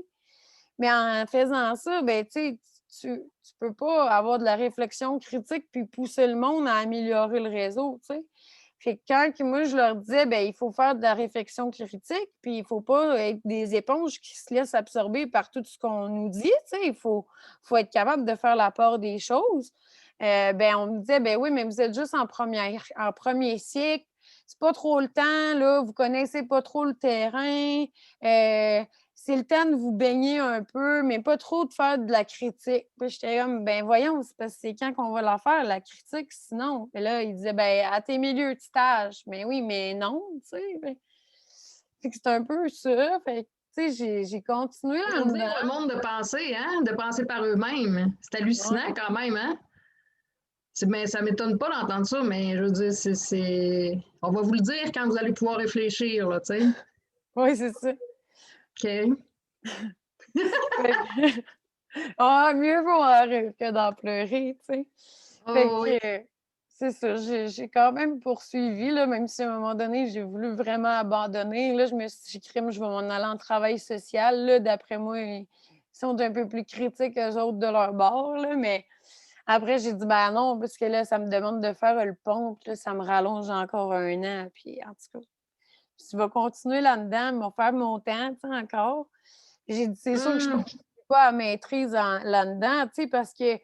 Mais en faisant ça, ben, tu sais, tu peux pas avoir de la réflexion critique puis pousser le monde à améliorer le réseau, tu sais. Fait que moi, je leur disais, ben, il faut faire de la réflexion critique, puis il faut pas être des éponges qui se laissent absorber par tout ce qu'on nous dit, tu sais. Il faut être capable de faire la part des choses. Ben, on me disait, ben oui, mais vous êtes juste en premier cycle, c'est pas trop le temps, là, vous connaissez pas trop le terrain. C'est le temps de vous baigner un peu, mais pas trop de faire de la critique. Puis j'étais comme, ben voyons, c'est parce que c'est quand qu'on va la faire, la critique, sinon. Et là, il disait, ben à tes milieux de stage. Mais oui, mais non, tu sais. Fait que c'est un peu ça. Fait que, tu sais, j'ai continué Faut dire là-dedans. le monde de penser, hein, de penser par eux-mêmes. C'est hallucinant Ouais. quand même, hein? Mais ça m'étonne pas d'entendre ça, mais je veux dire, on va vous le dire quand vous allez pouvoir réfléchir, là, tu sais. Oui, c'est ça. OK. Fait que ah, mieux vaut en rire que d'en pleurer, tu sais. Fait Oh, oui. que, c'est ça, j'ai quand même poursuivi, là, même si à un moment donné, j'ai voulu vraiment abandonner. Là, je me suis dit: «Crime, je vais m'en aller en travail social», là, d'après moi, ils sont un peu plus critiques, eux autres, de leur bord, là, mais après, j'ai dit: «Ben non, parce que là, ça me demande de faire le pont, puis là, ça me rallonge encore 1 an», puis en tout cas, je vais continuer là-dedans, me faire mon temps, tu sais, encore. J'ai dit: «C'est sûr que je Hum, continue pas à maîtrise là-dedans», tu sais, parce que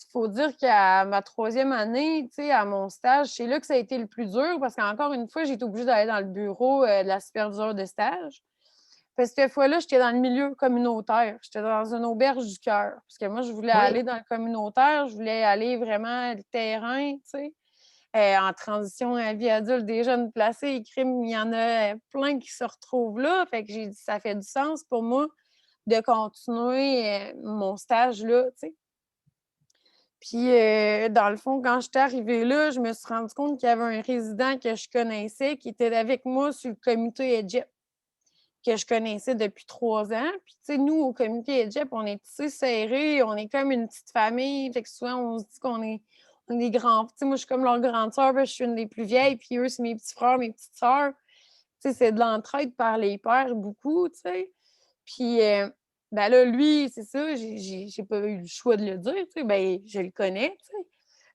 il faut dire qu'à ma troisième année, tu sais, à mon stage, c'est là que ça a été le plus dur parce qu'encore une fois, j'ai été obligée d'aller dans le bureau, de la superviseure de stage. Parce que cette fois-là, j'étais dans le milieu communautaire. J'étais dans une auberge du cœur. Parce que moi, je voulais oui. aller dans le communautaire, je voulais aller vraiment le terrain, tu sais. En transition à vie adulte, des jeunes placés, crime, il y en a plein qui se retrouvent là. Fait que j'ai dit: «Ça fait du sens pour moi de continuer, mon stage là», tu sais. Puis, dans le fond, quand j'étais arrivée là, je me suis rendue compte qu'il y avait un résident que je connaissais qui était avec moi sur le comité EDGEP, que je connaissais depuis 3 ans. Puis, tu sais, nous, au comité EDGEP, on est tissés serrés, on est comme une petite famille. Fait que souvent, on se dit qu'on est des grands. Tu sais, moi, je suis comme leur grande sœur, je suis une des plus vieilles, puis eux, c'est mes petits frères, mes petites sœurs. Tu sais, c'est de l'entraide par les pairs beaucoup, tu sais. Puis, ben là, lui, c'est ça, j'ai pas eu le choix de le dire, tu sais, ben, je le connais, tu sais.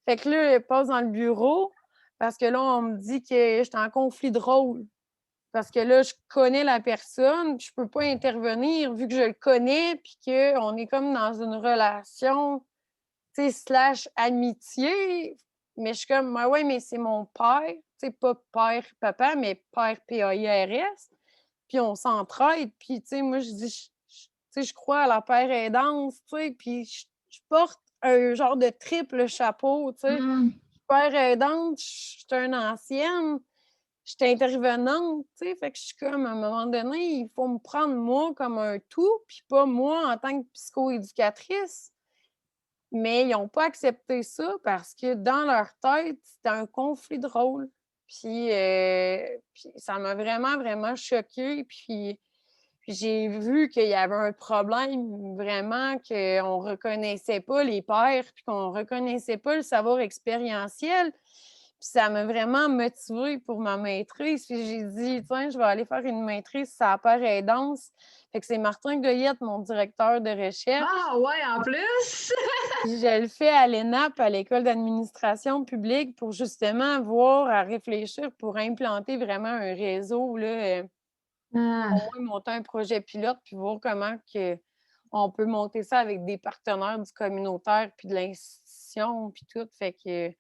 Fait que là, il passe dans le bureau parce que là, on me dit que j'étais en conflit de rôle. Parce que là, je connais la personne, puis je peux pas intervenir vu que je le connais, puis qu'on est comme dans une relation, tu sais, slash amitié. Mais je suis comme, ouais, ouais, mais c'est mon père, tu sais, pas père, papa, mais père, P-A-I-R-S. Puis on s'entraide. Puis, tu sais, moi, je dis, tu sais, je crois à la paire aidance, tu sais, puis je porte un genre de triple chapeau, tu sais. Hum. Paire aidante, je suis une ancienne, je suis intervenante, tu sais, fait que je suis comme, à un moment donné, il faut me prendre moi comme un tout, puis pas moi en tant que psychoéducatrice. Mais ils n'ont pas accepté ça parce que dans leur tête, c'était un conflit de rôle. Puis ça m'a vraiment, vraiment choquée. Puis j'ai vu qu'il y avait un problème vraiment qu'on ne reconnaissait pas les pairs, puis qu'on ne reconnaissait pas le savoir expérientiel. Puis ça m'a vraiment motivée pour ma maîtrise. Puis j'ai dit, tiens, je vais aller faire une maîtrise sur la paire aidance. Fait que c'est Martin Goyette, mon directeur de recherche. Ah, ouais, en plus! Puis je le fais à l'ENAP, à l'École d'administration publique, pour justement voir, à réfléchir pour implanter vraiment un réseau, là, au Ah. moins monter un projet pilote, puis voir comment que on peut monter ça avec des partenaires du communautaire, puis de l'institution, puis tout. Fait que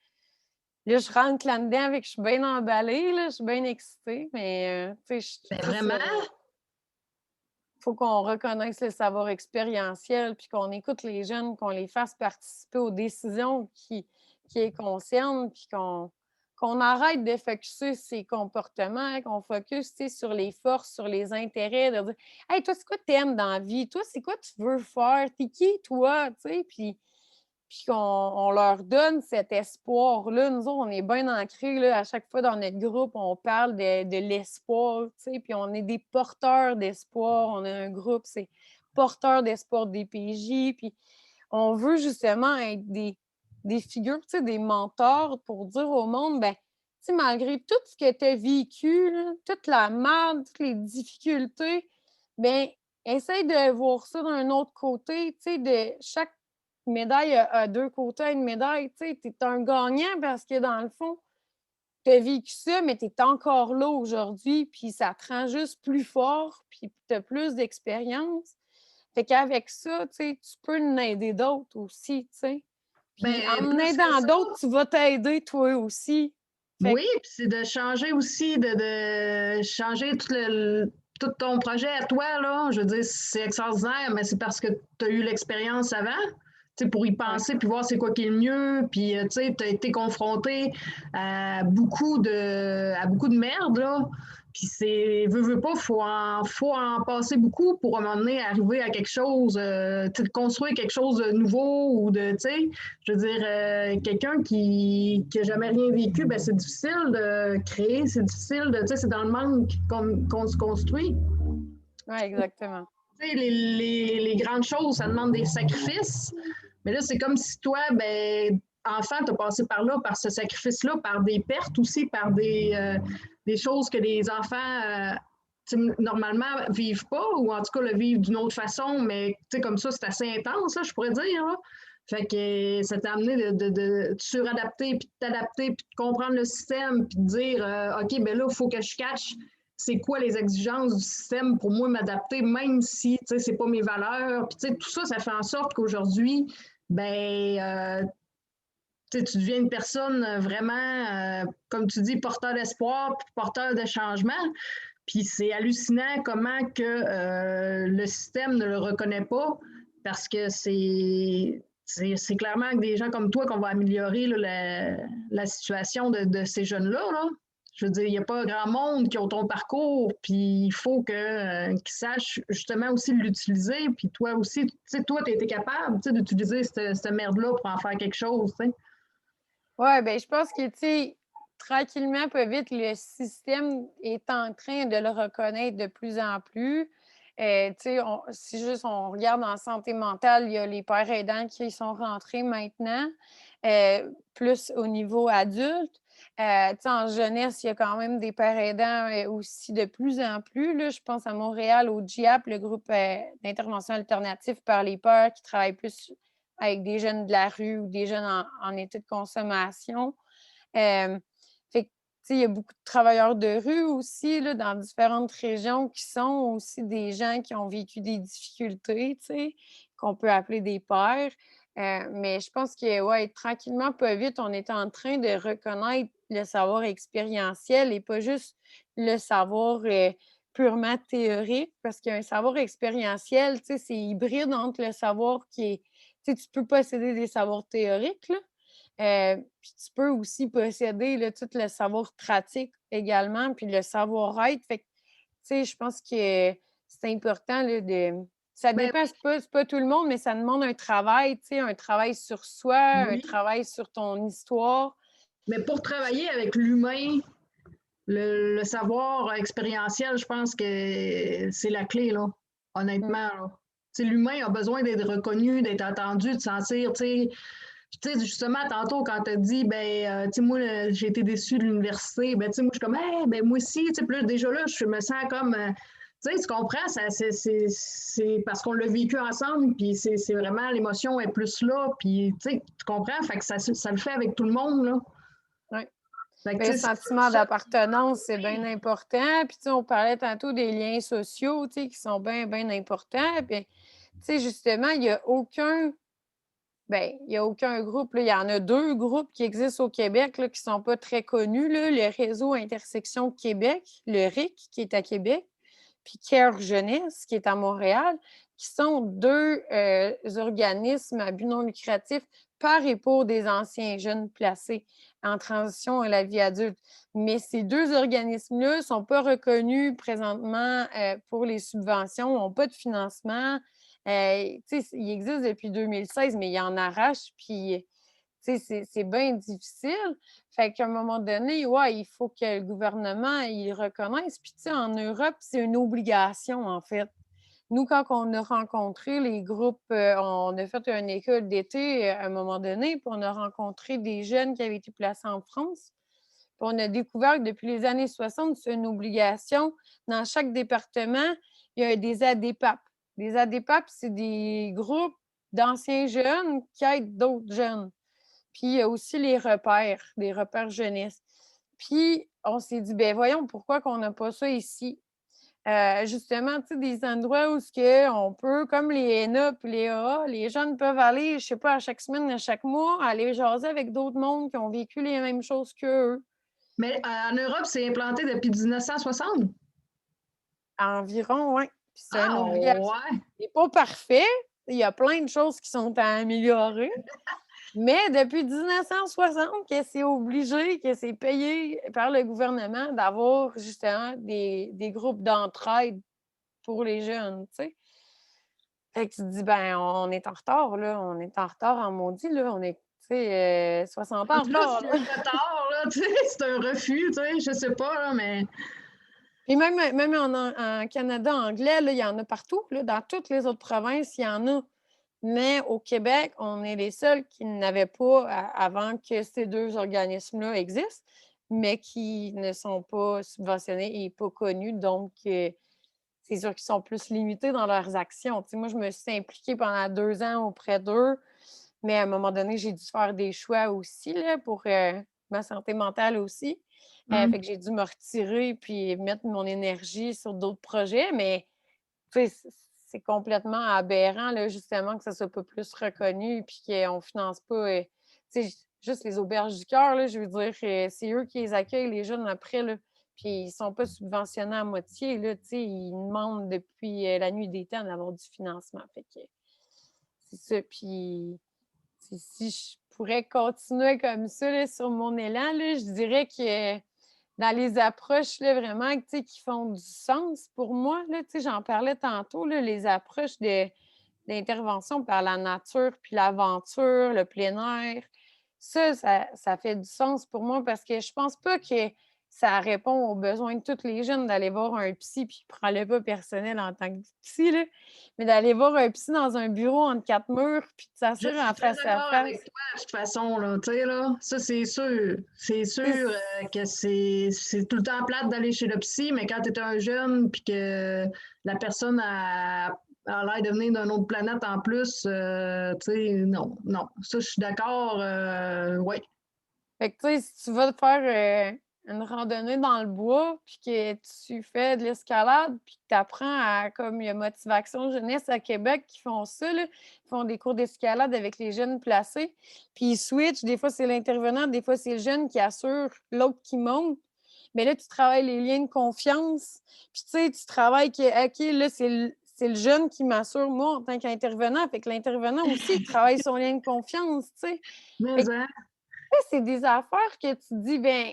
là, je rentre là-dedans, avec je suis bien emballée, là, je suis bien excitée, mais tu sais, Ben c'est ça. vraiment? Faut qu'on reconnaisse le savoir expérientiel, puis qu'on écoute les jeunes, qu'on les fasse participer aux décisions qui les concernent, puis qu'on arrête de focusser sur ses comportements, qu'on focus, tu sais, sur les forces, sur les intérêts, de dire: «Hey, toi, c'est quoi t'aimes dans la vie? Toi, c'est quoi tu veux faire? T'es qui toi?» Tu sais? Puis qu'on leur donne cet espoir-là. Nous autres, on est bien ancrés, là, à chaque fois dans notre groupe, on parle de l'espoir, tu sais, puis on est des porteurs d'espoir. On a un groupe, c'est porteurs d'espoir DPJ, puis on veut justement être des figures, tu sais, des mentors pour dire au monde, ben, tu sais, malgré tout ce que tu as vécu, là, toute la merde, toutes les difficultés, ben, essaye de voir ça d'un autre côté, tu sais, de chaque médaille a 2 côtés à une médaille, tu sais, tu es un gagnant parce que dans le fond, tu as vécu ça, mais tu es encore là aujourd'hui, puis ça te rend juste plus fort, puis tu as plus d'expérience. Fait qu'avec ça, tu sais, tu peux en aider d'autres aussi, tu sais. Puis Ben, en plus que aidant ça. d'autres, tu vas t'aider toi aussi. Fait que Oui, puis c'est de changer aussi, de changer tout ton projet à toi, là. Je veux dire, c'est extraordinaire, mais c'est parce que tu as eu l'expérience avant, tu sais, pour y ouais, penser, puis voir c'est quoi qui est le mieux, puis, tu sais, tu as été confronté à beaucoup de merde, là. Puis veux pas, faut en passer beaucoup pour, à un moment donné, arriver à quelque chose, tu sais, de construire quelque chose de nouveau ou de, tu sais, je veux dire, quelqu'un qui a jamais rien vécu, ben c'est difficile de créer, c'est difficile de, tu sais, c'est dans le manque qu'on se construit. ouais, exactement. Tu sais, les grandes choses, ça demande des sacrifices. Mais là, c'est comme si toi, ben, enfant, tu as passé par là, par ce sacrifice-là, par des pertes aussi, par des choses que les enfants, normalement, vivent pas, ou en tout cas le vivent d'une autre façon, mais comme ça, c'est assez intense, là, je pourrais dire. Là. Fait que ça t'a amené de suradapter, puis de t'adapter, puis de comprendre le système, puis de dire, OK, ben là, il faut que je catch c'est quoi les exigences du système pour moi m'adapter, même si c'est pas mes valeurs. Puis tout ça, ça fait en sorte qu'aujourd'hui, ben, tu deviens une personne vraiment, comme tu dis, porteur d'espoir, puis porteur de changement. Puis c'est hallucinant comment que le système ne le reconnaît pas parce que c'est clairement avec des gens comme toi qu'on va améliorer là, la situation de ces jeunes-là. Là. Je veux dire, il n'y a pas grand monde qui ont ton parcours, puis il faut qu'ils sachent justement aussi l'utiliser. Puis toi aussi, tu sais, toi, tu as été capable d'utiliser cette merde-là pour en faire quelque chose. T'sais. Ouais, ben je pense que, tu sais, tranquillement, pas vite, le système est en train de le reconnaître de plus en plus. Tu sais, si juste on regarde en santé mentale, il y a les pères aidants qui sont rentrés maintenant, plus au niveau adulte. Tu sais, en jeunesse, il y a quand même des pères aidants aussi de plus en plus. Là, je pense à Montréal, au GIAP, le groupe d'intervention alternative par les pères qui travaille plus avec des jeunes de la rue ou des jeunes en état de consommation. Fait que, tu sais, il y a beaucoup de travailleurs de rue aussi, là, dans différentes régions qui sont aussi des gens qui ont vécu des difficultés, tu sais, qu'on peut appeler des pères. Mais je pense que, ouais, tranquillement, pas vite, on est en train de reconnaître le savoir expérientiel et pas juste le savoir purement théorique, parce qu'un savoir expérientiel, tu sais, c'est hybride entre le savoir qui est, tu sais, tu peux posséder des savoirs théoriques, là, puis tu peux aussi posséder là, tout le savoir pratique également, puis le savoir-être. Fait que, tu sais, je pense que c'est important là, de. Ça Ben dépend, c'est pas tout le monde, mais ça demande un travail, tu sais, un travail sur soi, un oui, travail sur ton histoire. mais pour travailler avec l'humain, le savoir expérientiel, je pense que c'est la clé, là, Mmh. honnêtement. Là. L'humain a besoin d'être reconnu, d'être entendu, de sentir, justement, tantôt, quand tu as dit, ben, moi, j'ai été déçue de l'université, ben, moi, je suis comme, hey, ben, moi aussi, puis là, déjà là, je me sens comme, tu comprends, c'est parce qu'on l'a vécu ensemble, puis c'est vraiment, l'émotion est plus là, puis, tu comprends, fait que ça le fait avec tout le monde, là. Ouais. Fait que, Ben, le c'est sentiment ça. d'appartenance, c'est bien important. Puis, tu sais, on parlait tantôt des liens sociaux, tu sais, qui sont bien, bien importants. Puis, tu sais, justement, il n'y a aucun Bien, il n'y a aucun groupe, là. Il y en a 2 groupes qui existent au Québec, là, qui ne sont pas très connus, là. Le Réseau Intersection Québec, le RIC, qui est à Québec, puis CARE Jeunesse, qui est à Montréal, qui sont 2 organismes à but non lucratif par et pour des anciens jeunes placés en transition à la vie adulte. Mais ces 2 organismes-là ne sont pas reconnus présentement, pour les subventions, n'ont pas de financement. Tu sais, il existe depuis 2016, mais il en arrache, puis, tu sais, c'est bien difficile. Fait qu'à un moment donné, ouais, il faut que le gouvernement, il reconnaisse. Puis, tu sais, en Europe, c'est une obligation, en fait. Nous, quand on a rencontré les groupes, on a fait une école d'été, à un moment donné, puis on a rencontré des jeunes qui avaient été placés en France. Puis on a découvert que depuis les années 60, c'est une obligation. Dans chaque département, il y a des ADPAP. Les ADPAP, c'est des groupes d'anciens jeunes qui aident d'autres jeunes. Puis il y a aussi les repères, des repères jeunesse. Puis on s'est dit, ben voyons, pourquoi qu'on n'a pas ça ici? Justement, tu sais, des endroits où ce que on peut, comme les ENA puis les AA, les jeunes peuvent aller, je sais pas, à chaque semaine, à chaque mois, aller jaser avec d'autres mondes qui ont vécu les mêmes choses qu'eux. Mais en Europe, c'est implanté depuis 1960? Environ, oui. Puis c'est une Ah obligation. ouais! C'est pas parfait. Il y a plein de choses qui sont à améliorer. Mais depuis 1960, que c'est obligé, que c'est payé par le gouvernement d'avoir justement des groupes d'entraide pour les jeunes, tu sais. Fait que tu te dis, ben, on est en retard, là. On est en retard en maudit, là. On est, tu sais, 60 ans En en plus, retard, c'est là. un retard, là, tu sais, c'est un refus, tu sais, je sais pas, là, mais Puis même en Canada anglais, là, il y en a partout, là. Dans toutes les autres provinces, il y en a. Mais au Québec, on est les seuls qui n'avaient pas avant que ces 2 organismes-là existent, mais qui ne sont pas subventionnés et pas connus. Donc, c'est sûr qu'ils sont plus limités dans leurs actions. Tu sais, moi, je me suis impliquée pendant 2 ans auprès d'eux, mais à un moment donné, j'ai dû faire des choix aussi là, pour ma santé mentale aussi. mmh. Fait que j'ai dû me retirer puis mettre mon énergie sur d'autres projets, mais tu sais, c'est complètement aberrant, là, justement, que ça soit pas plus reconnu puis qu'on finance pas, tu sais, juste les auberges du cœur, là, je veux dire, c'est eux qui les accueillent, les jeunes, après, là, puis ils sont pas subventionnés à moitié, là, tu sais, ils demandent depuis, la nuit des temps d'avoir du financement, fait que c'est ça, puis si je pourrais continuer comme ça, là, sur mon élan, là, je dirais que dans les approches, là, vraiment, tu sais, qui font du sens pour moi, là, tu sais, j'en parlais tantôt, là, les approches d'intervention par la nature, puis l'aventure, le plein air. Ça fait du sens pour moi parce que je pense pas que ça répond aux besoins de tous les jeunes d'aller voir un psy, puis je prends le pas personnel en tant que psy, là, mais d'aller voir un psy dans un bureau entre 4 murs, puis de Je s'asseoir suis en très face à d'accord avec face. toi, de toute façon, là, tu sais, là, ça, c'est sûr. C'est sûr que c'est tout le temps plate d'aller chez le psy, mais quand tu es un jeune puis que la personne a l'air de venir d'une autre planète en plus, tu sais, non, non. Ça, je suis d'accord, oui. Fait que, tu sais, si tu vas te faire, une randonnée dans le bois, puis que tu fais de l'escalade, puis que tu apprends à comme il y a Motivation Jeunesse à Québec qui font ça, là. Ils font des cours d'escalade avec les jeunes placés, puis ils switchent. Des fois, c'est l'intervenant, des fois, c'est le jeune qui assure l'autre qui monte. Mais là, tu travailles les liens de confiance, puis tu sais, tu travailles que OK, là, c'est le jeune qui m'assure, moi, en tant qu'intervenant. Fait que l'intervenant aussi, il travaille son lien de confiance, tu sais. Fait Mais, que hein, c'est des affaires que tu te dis, ben,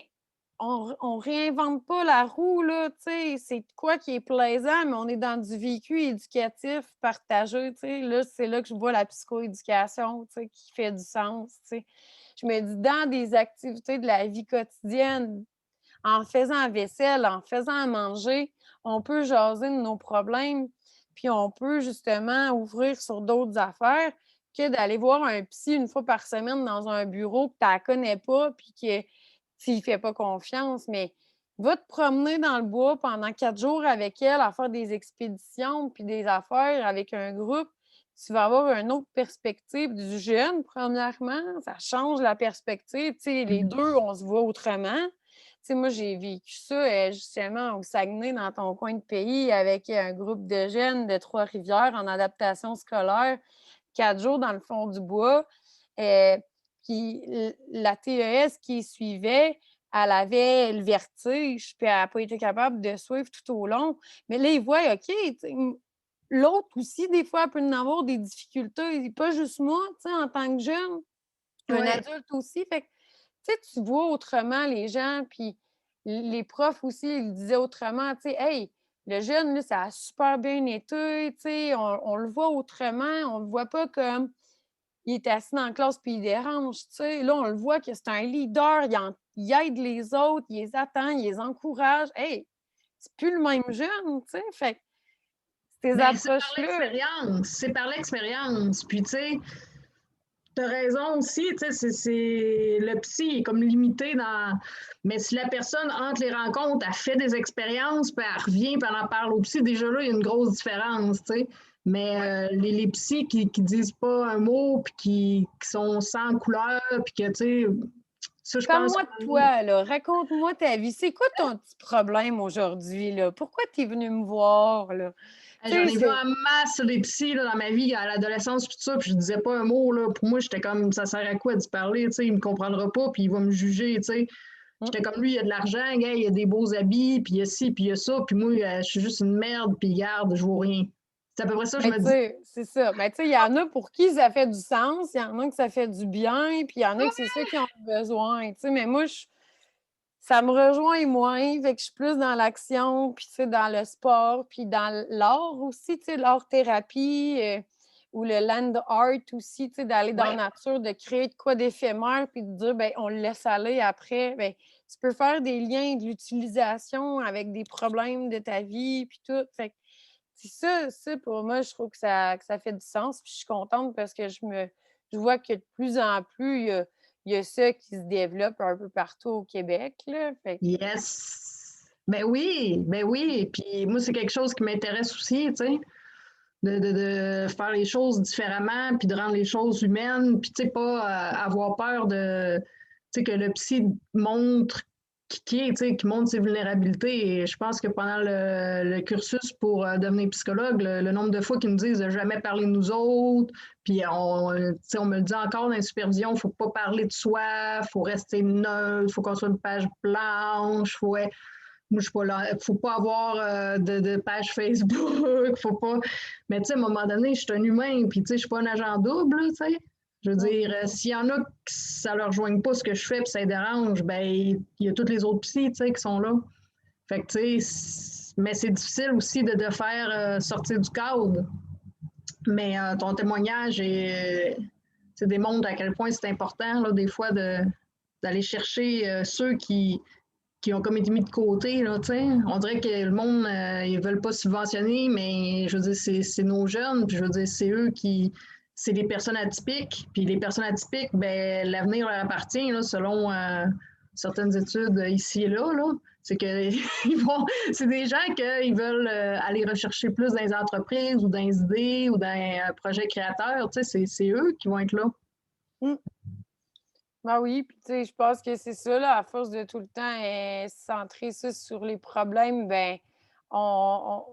on réinvente pas la roue, là, tu sais, c'est de quoi qui est plaisant, mais on est dans du vécu éducatif partagé, tu sais. Là, c'est là que je vois la psychoéducation, tu sais, qui fait du sens, tu sais. Je me dis, dans des activités de la vie quotidienne, en faisant la vaisselle, en faisant à manger, on peut jaser de nos problèmes, puis on peut justement ouvrir sur d'autres affaires que d'aller voir un psy une fois par semaine dans un bureau que tu la connais pas puis que tu y fais pas confiance. Mais va te promener dans le bois pendant 4 jours avec elle à faire des expéditions puis des affaires avec un groupe. Tu vas avoir une autre perspective du jeune, premièrement. Ça change la perspective. Tu sais, les deux, on se voit autrement. Tu sais, moi, j'ai vécu ça, justement au Saguenay, dans ton coin de pays, avec un groupe de jeunes de Trois-Rivières en adaptation scolaire, 4 jours dans le fond du bois. Euh, Puis la TES qui suivait, elle avait le vertige, puis elle n'a pas été capable de suivre tout au long. Mais là, ils voient, OK, l'autre aussi, des fois, elle peut en avoir des difficultés. Pas juste moi, en tant que jeune, un Oui, adulte aussi. Fait que, tu vois autrement les gens, puis les profs aussi, ils disaient autrement, hey, le jeune, là, ça a super bien été, on le voit autrement, on le voit pas comme il est assis dans la classe puis il dérange, tu sais. Là, on le voit que c'est un leader, il aide les autres, il les attend, il les encourage. Hey, c'est plus le même jeune, tu sais. Fait que ces ben c'est par approches-là. l'expérience, c'est par l'expérience. Puis, tu sais, t'as raison aussi, tu sais, le psy est comme limité dans. Mais si la personne, entre les rencontres, elle fait des expériences, puis elle revient, puis elle en parle au psy, déjà là, il y a une grosse différence, tu sais. Mais Ouais. les psys qui disent pas un mot, puis qui sont sans couleur, puis que, tu sais, ça, je pense. Parle-moi de toi, là. Raconte-moi ta vie. C'est quoi ton petit problème aujourd'hui, là? Pourquoi tu es venu me voir, là? Tu J'en sais, ai vu en masse des psys là, dans ma vie, à l'adolescence, puis tout ça, puis je disais pas un mot. Là. Pour moi, j'étais comme, ça sert à quoi d'y parler, tu sais, il me comprendra pas, puis il va me juger, tu sais. Mmh. J'étais comme lui, il a de l'argent, gars, il a des beaux habits, puis il y a ci, puis il y a ça, puis moi, je suis juste une merde, puis garde, je vaux rien. C'est à peu près ça que je Ben, me tu dis. sais, c'est ça. Ben, tu sais, il y en a pour qui ça fait du sens, il y en a que ça fait du bien, puis il y en a que c'est ça qui ont besoin, tu sais. Mais moi, ça me rejoint moins, fait que je suis plus dans l'action, puis tu sais, dans le sport, puis dans l'art aussi, tu sais, l'art-thérapie, ou le land art aussi, tu sais, d'aller dans Ouais, la nature, de créer de quoi d'éphémère, puis de dire, ben on le laisse aller après. Ben tu peux faire des liens de l'utilisation avec des problèmes de ta vie, puis tout. Fait que c'est ça pour moi, je trouve que ça fait du sens, puis je suis contente parce que je vois que de plus en plus, il y a ça qui se développe un peu partout au Québec, là, fait que yes. Ben oui. Puis moi, c'est quelque chose qui m'intéresse aussi, tu sais. De faire les choses différemment, puis de rendre les choses humaines, puis tu sais, pas avoir peur de, tu sais, que le psy montre qui est, tu sais, qui montre ses vulnérabilités. Et je pense que pendant le cursus pour devenir psychologue, le nombre de fois qu'ils me disent de jamais parler de nous autres, puis tu sais, on me le dit encore dans la supervision, faut pas parler de soi, faut rester neutre, faut qu'on soit une page blanche, faut être moi, je suis pas là. Faut pas avoir de page Facebook. Faut pas. Mais tu sais, à un moment donné, je suis un humain, puis tu sais, je suis pas un agent double, tu sais. Je veux mmh, dire, s'il y en a que ça leur rejoigne pas ce que je fais, puis ça les dérange, ben il y a tous les autres psys, tu sais, qui sont là. Fait que tu sais, mais c'est difficile aussi de faire sortir du cadre. Mais ton témoignage démontre à quel point c'est important, là, des fois, d'aller chercher ceux qui ont comme été mis de côté. Là, on dirait que le monde, ils veulent pas subventionner, mais je veux dire, c'est nos jeunes, puis je veux dire, c'est eux qui. C'est les personnes atypiques. Puis les personnes atypiques, ben, l'avenir leur appartient, là, selon certaines études ici et là. Là. C'est que ils vont. C'est des gens qui veulent aller rechercher plus dans les entreprises ou dans les idées ou dans un projet créateur. C'est eux qui vont être là. mmh. Ben oui, puis tu sais, je pense que c'est ça, là, à force de tout le temps, centrer ça sur les problèmes, ben on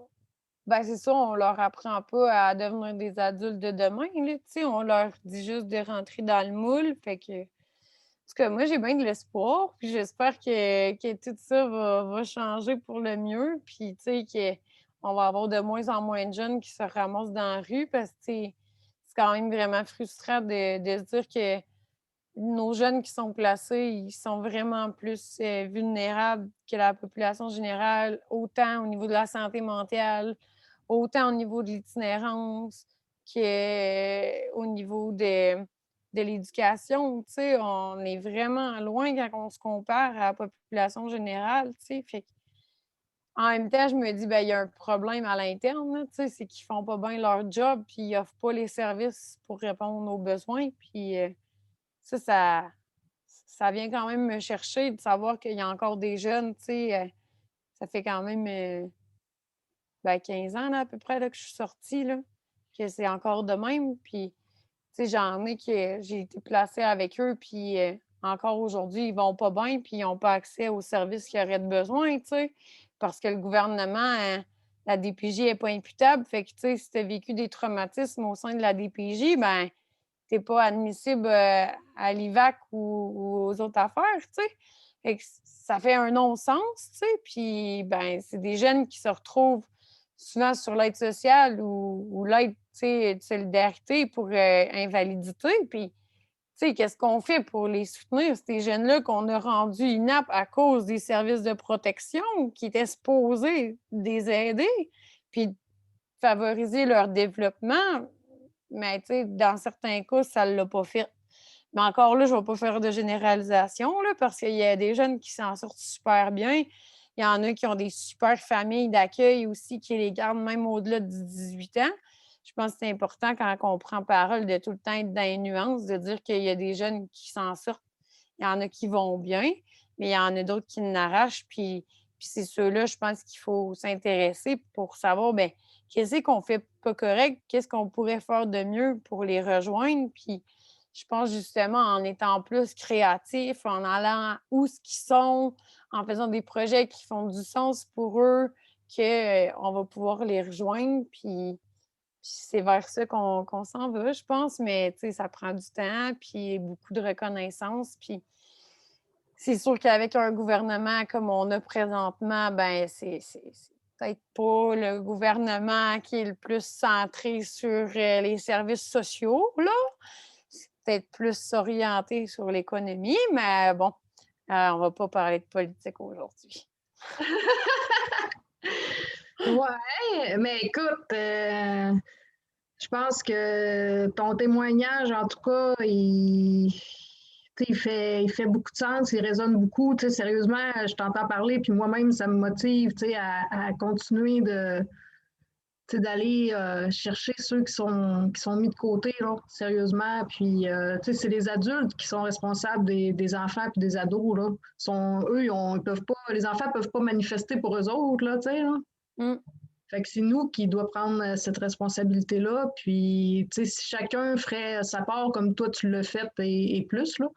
ben, c'est ça, on leur apprend pas à devenir des adultes de demain, là, tu sais, on leur dit juste de rentrer dans le moule, fait que en tout cas, moi, j'ai bien de l'espoir, puis j'espère que tout ça va changer pour le mieux, puis tu sais, qu'on va avoir de moins en moins de jeunes qui se ramassent dans la rue parce que, tu sais, c'est quand même vraiment frustrant de se dire que nos jeunes qui sont placés, ils sont vraiment plus, vulnérables que la population générale, autant au niveau de la santé mentale, autant au niveau de l'itinérance qu'au niveau de l'éducation, tu sais? On est vraiment loin quand on se compare à la population générale, tu sais? Fait qu'en même temps, je me dis: «Ben, il y a un problème à l'interne, là», tu sais? C'est qu'ils font pas bien leur job, puis ils offrent pas les services pour répondre aux besoins, puis, ça vient quand même me chercher de savoir qu'il y a encore des jeunes, tu sais, ça fait quand même, ben 15 ans là, à peu près là, que je suis sortie là, que c'est encore de même. Puis, tu sais, j'en ai que j'ai été placée avec eux, puis, encore aujourd'hui, ils vont pas bien, puis ils ont pas accès aux services qu'ils auraient de besoin, tu sais, parce que le gouvernement, la DPJ est pas imputable. Fait que, tu sais, si tu as vécu des traumatismes au sein de la DPJ, ben tu n'es pas admissible à l'IVAC ou aux autres affaires, tu sais. Fait que ça fait un non-sens, tu sais. Puis, ben, c'est des jeunes qui se retrouvent souvent sur l'aide sociale ou l'aide, tu sais, de solidarité pour invalidité. Puis, tu sais, qu'est-ce qu'on fait pour les soutenir, ces jeunes-là qu'on a rendus inaptes à cause des services de protection qui étaient supposés les aider, puis favoriser leur développement. Mais, tu sais, dans certains cas, ça ne l'a pas fait. Mais encore là, je ne vais pas faire de généralisation, là, parce qu'il y a des jeunes qui s'en sortent super bien. Il y en a qui ont des super familles d'accueil aussi, qui les gardent même au-delà de 18 ans. Je pense que c'est important quand on prend parole de tout le temps être dans les nuances, de dire qu'il y a des jeunes qui s'en sortent. Il y en a qui vont bien, mais il y en a d'autres qui n'arrachent. Puis c'est ceux-là, je pense qu'il faut s'intéresser pour savoir, bien, qu'est-ce qu'on ne fait pas correct, qu'est-ce qu'on pourrait faire de mieux pour les rejoindre. Puis je pense justement en étant plus créatif, en allant où ce qu'ils sont, en faisant des projets qui font du sens pour eux, qu'on va pouvoir les rejoindre. Puis c'est vers ça qu'on s'en va, je pense. Mais ça prend du temps, puis beaucoup de reconnaissance. Puis c'est sûr qu'avec un gouvernement comme on a présentement, ben c'est peut-être pas le gouvernement qui est le plus centré sur les services sociaux, là. C'est peut-être plus orienté sur l'économie, mais bon, on va pas parler de politique aujourd'hui. Ouais, mais écoute, je pense que ton témoignage, en tout cas, il fait beaucoup de sens, il résonne beaucoup. Tu sais, sérieusement, je t'entends parler, puis moi-même, ça me motive tu sais, à continuer d'aller chercher ceux qui sont mis de côté, là, sérieusement. Puis, tu sais, c'est les adultes qui sont responsables des enfants et des ados, là. Eux, ils peuvent pas, les enfants ne peuvent pas manifester pour eux autres, là, tu sais, là. Mm. Fait que c'est nous qui doit prendre cette responsabilité-là. Puis, tu sais, si chacun ferait sa part comme toi, tu l'as fait et plus, là,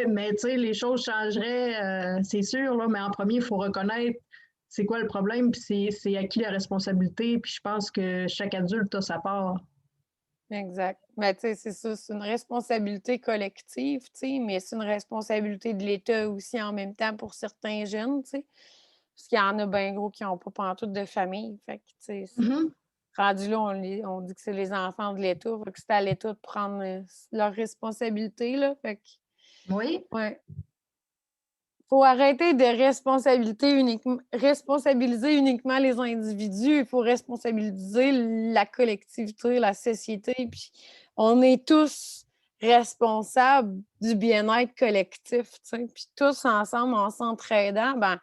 mais tu sais, les choses changeraient, c'est sûr, là, mais en premier, il faut reconnaître c'est quoi le problème, puis c'est à qui la responsabilité. Puis je pense que chaque adulte a sa part. Exact. Mais tu sais, c'est ça, c'est une responsabilité collective, tu sais, mais c'est une responsabilité de l'État aussi en même temps pour certains jeunes, tu sais. Parce qu'il y en a bien gros qui n'ont pas pantoute de famille. Fait que, tu sais, Mhm. rendu là, on dit que c'est les enfants de l'État. Fait que c'est à l'État de prendre leurs responsabilités, là. Fait que, Oui, ouais. Faut arrêter de responsabiliser uniquement les individus. Il faut responsabiliser la collectivité, la société. Puis on est tous responsables du bien-être collectif, tu sais. Puis tous ensemble, en s'entraidant, ben,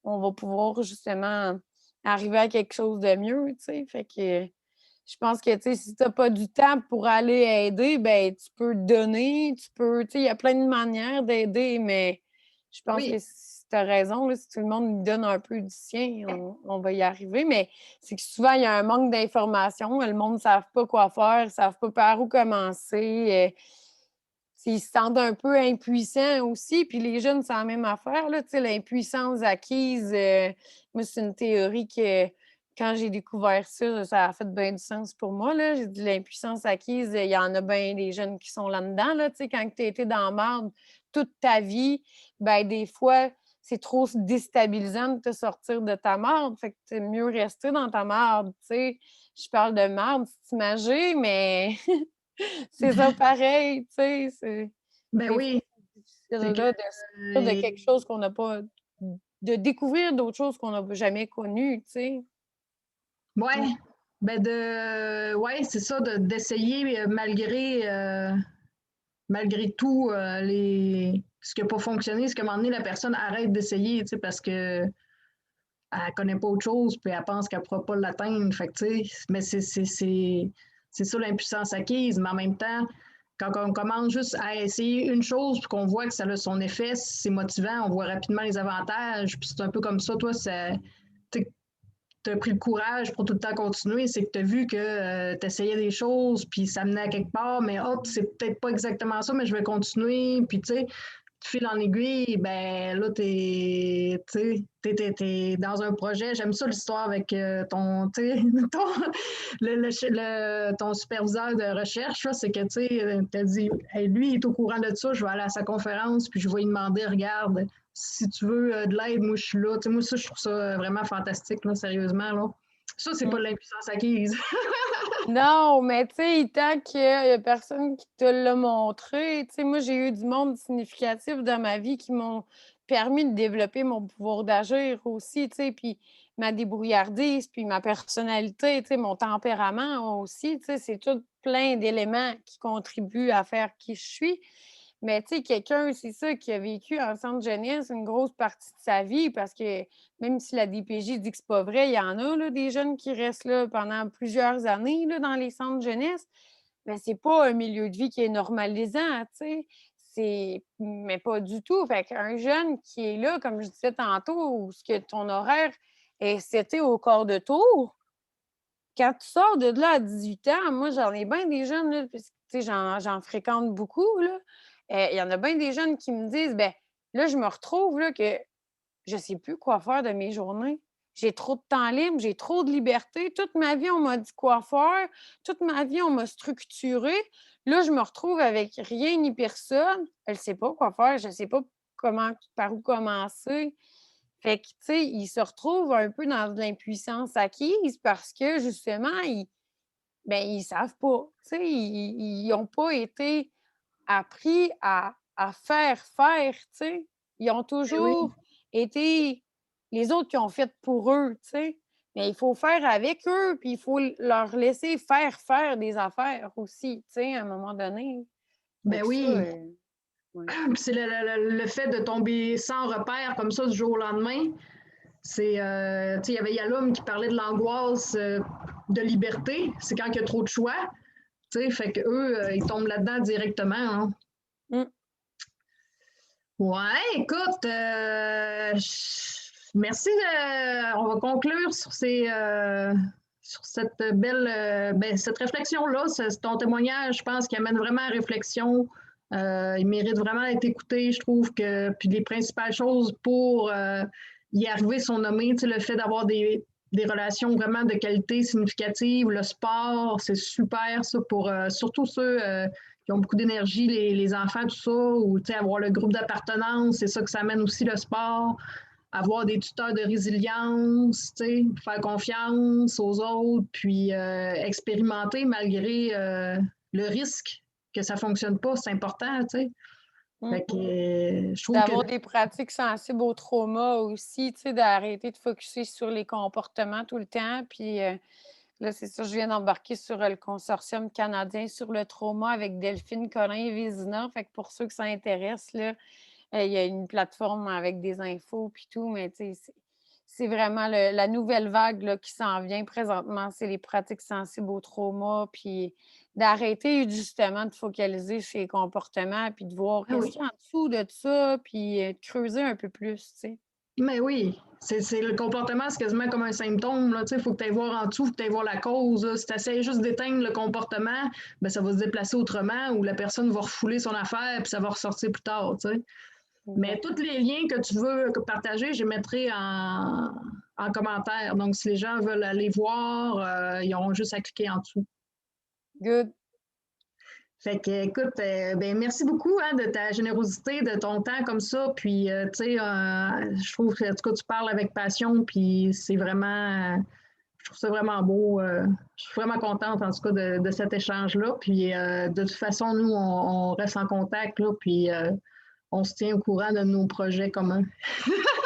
on va pouvoir justement arriver à quelque chose de mieux, tu sais. Fait que je pense que, tu sais, si tu n'as pas du temps pour aller aider, ben tu peux donner, tu sais, il y a plein de manières d'aider, mais je pense que oui, tu as raison, là, si tout le monde nous donne un peu du sien, on va y arriver. Mais c'est que souvent, il y a un manque d'informations. Le monde ne savent pas quoi faire, ne savent pas par où commencer. Ils se sentent un peu impuissants aussi. Puis les jeunes, c'est la même affaire. Là, l'impuissance acquise, moi, c'est une théorie que quand j'ai découvert ça, ça a fait bien du sens pour moi. Là. J'ai dit l'impuissance acquise, il y en a bien des jeunes qui sont là-dedans. Là, quand tu as été dans la merde toute ta vie, ben des fois, c'est trop déstabilisant de te sortir de ta merde. Fait que c'est mieux rester dans ta merde. Je parle de merde, c'est imagé, mais c'est ça pareil. ben Des fois, oui. c'est C'est difficile que là, de sortir de quelque chose qu'on n'a pas, de découvrir d'autres choses qu'on n'a jamais connues. ouais, Mm. ouais, c'est ça, d'essayer malgré tout ce qui n'a pas fonctionné, ce qu'à un moment donné, la personne arrête d'essayer, tu sais, parce que elle connaît pas autre chose, puis elle pense qu'elle pourra pas l'atteindre. Fait que, tu sais, mais c'est ça l'impuissance acquise, mais en même temps, quand on commence juste à essayer une chose, puis qu'on voit que ça a son effet, c'est motivant, on voit rapidement les avantages, puis c'est un peu comme ça, toi, tu as pris le courage pour tout le temps continuer, c'est que tu as vu que tu essayais des choses, puis ça menait à quelque part, mais hop, c'est peut-être pas exactement ça, mais je vais continuer, puis tu sais, fil en aiguille, ben là, t'es dans un projet. J'aime ça l'histoire avec ton, ton superviseur de recherche, là, c'est que tu as dit, hey, lui, il est au courant de ça, je vais aller à sa conférence, puis je vais lui demander, regarde, si tu veux de l'aide, moi, je suis là. Moi, ça, je trouve ça vraiment fantastique, là, sérieusement. Là. Ça, c'est pas de l'impuissance acquise. Non, mais tu sais, tant qu'il y a personne qui te l'a montré, tu sais, moi, j'ai eu du monde significatif dans ma vie qui m'ont permis de développer mon pouvoir d'agir aussi, tu sais, puis ma débrouillardise, puis ma personnalité, tu sais, mon tempérament aussi, tu sais, c'est tout plein d'éléments qui contribuent à faire qui je suis. Mais tu sais, quelqu'un, c'est ça, qui a vécu en centre jeunesse une grosse partie de sa vie, parce que même si la DPJ dit que c'est pas vrai, il y en a là, des jeunes qui restent là pendant plusieurs années là, dans les centres jeunesse. Mais c'est pas un milieu de vie qui est normalisant, tu sais. Mais pas du tout. Fait qu'un jeune qui est là, comme je disais tantôt, où ce que ton horaire est c'était au quart de tour, quand tu sors de là à 18 ans, moi, j'en ai bien des jeunes, là, puisque, tu sais, j'en fréquente beaucoup, là. Il y en a bien des jeunes qui me disent, ben là, je me retrouve, là, que je sais plus quoi faire de mes journées. J'ai trop de temps libre, j'ai trop de liberté. Toute ma vie, on m'a dit quoi faire. Toute ma vie, on m'a structuré. Là, je me retrouve avec rien ni personne. Elle ne sait pas quoi faire. Je ne sais pas par où commencer. Fait que, tu sais, ils se retrouvent un peu dans de l'impuissance acquise parce que, justement, ils savent pas. Tu sais, ils ont pas été appris à faire, tu sais. Ils ont Ben oui. toujours été les autres qui ont fait pour eux, tu sais. Mais il faut faire avec eux, puis il faut leur laisser faire des affaires aussi, tu sais, à un moment donné. Fait Ben que ça, oui. ouais. C'est le fait de tomber sans repère comme ça du jour au lendemain. C'est, tu sais, il y avait Yalom qui parlait de l'angoisse de liberté. C'est quand il y a trop de choix. Tu sais, fait qu'eux, ils tombent là-dedans directement. Hein. Mmh. Ouais, écoute, merci. On va conclure sur sur cette belle, cette réflexion-là. Ton témoignage, je pense, qui amène vraiment à réflexion. Il mérite vraiment d'être écouté. Je trouve que, puis les principales choses pour y arriver sont nommées. Tu sais, le fait d'avoir des relations vraiment de qualité significative, le sport, c'est super, ça, pour surtout ceux qui ont beaucoup d'énergie, les enfants, tout ça, ou avoir le groupe d'appartenance, c'est ça que ça amène aussi le sport. Avoir des tuteurs de résilience, faire confiance aux autres, puis expérimenter malgré le risque que ça ne fonctionne pas, c'est important, tu sais. Mmh. Fait que je trouve que D'avoir des pratiques sensibles au trauma aussi, tu sais, d'arrêter de focusser sur les comportements tout le temps. Puis là, c'est ça, je viens d'embarquer sur le consortium canadien sur le trauma avec Delphine Collin-Vézina. Fait que pour ceux que ça intéresse, là, il y a une plateforme avec des infos puis tout, mais tu sais, c'est vraiment la nouvelle vague là, qui s'en vient présentement, c'est les pratiques sensibles au trauma, puis d'arrêter justement de focaliser sur les comportements, puis de voir ah qu'est-ce oui, qu'il y a en dessous de ça, puis de creuser un peu plus, tu sais. mais oui, c'est le comportement, c'est quasiment comme un symptôme. Il faut que tu ailles voir en dessous, il faut que tu ailles voir la cause. Là. Si tu essaies juste d'éteindre le comportement, ben, ça va se déplacer autrement ou la personne va refouler son affaire puis ça va ressortir plus tard. T'sais. Mais Exact. tous les liens que tu veux partager, je les mettrai en commentaire. Donc, si les gens veulent aller voir, ils auront juste à cliquer en dessous. Good. Fait que, écoute, ben, merci beaucoup hein, de ta générosité, de ton temps comme ça. Puis, tu sais, je trouve que, en tout cas, tu parles avec passion. Puis, c'est vraiment, je trouve ça vraiment beau. Je suis vraiment contente, en tout cas, de cet échange-là. Puis, de toute façon, nous, on reste en contact, là. Puis, on se tient au courant de nos projets communs.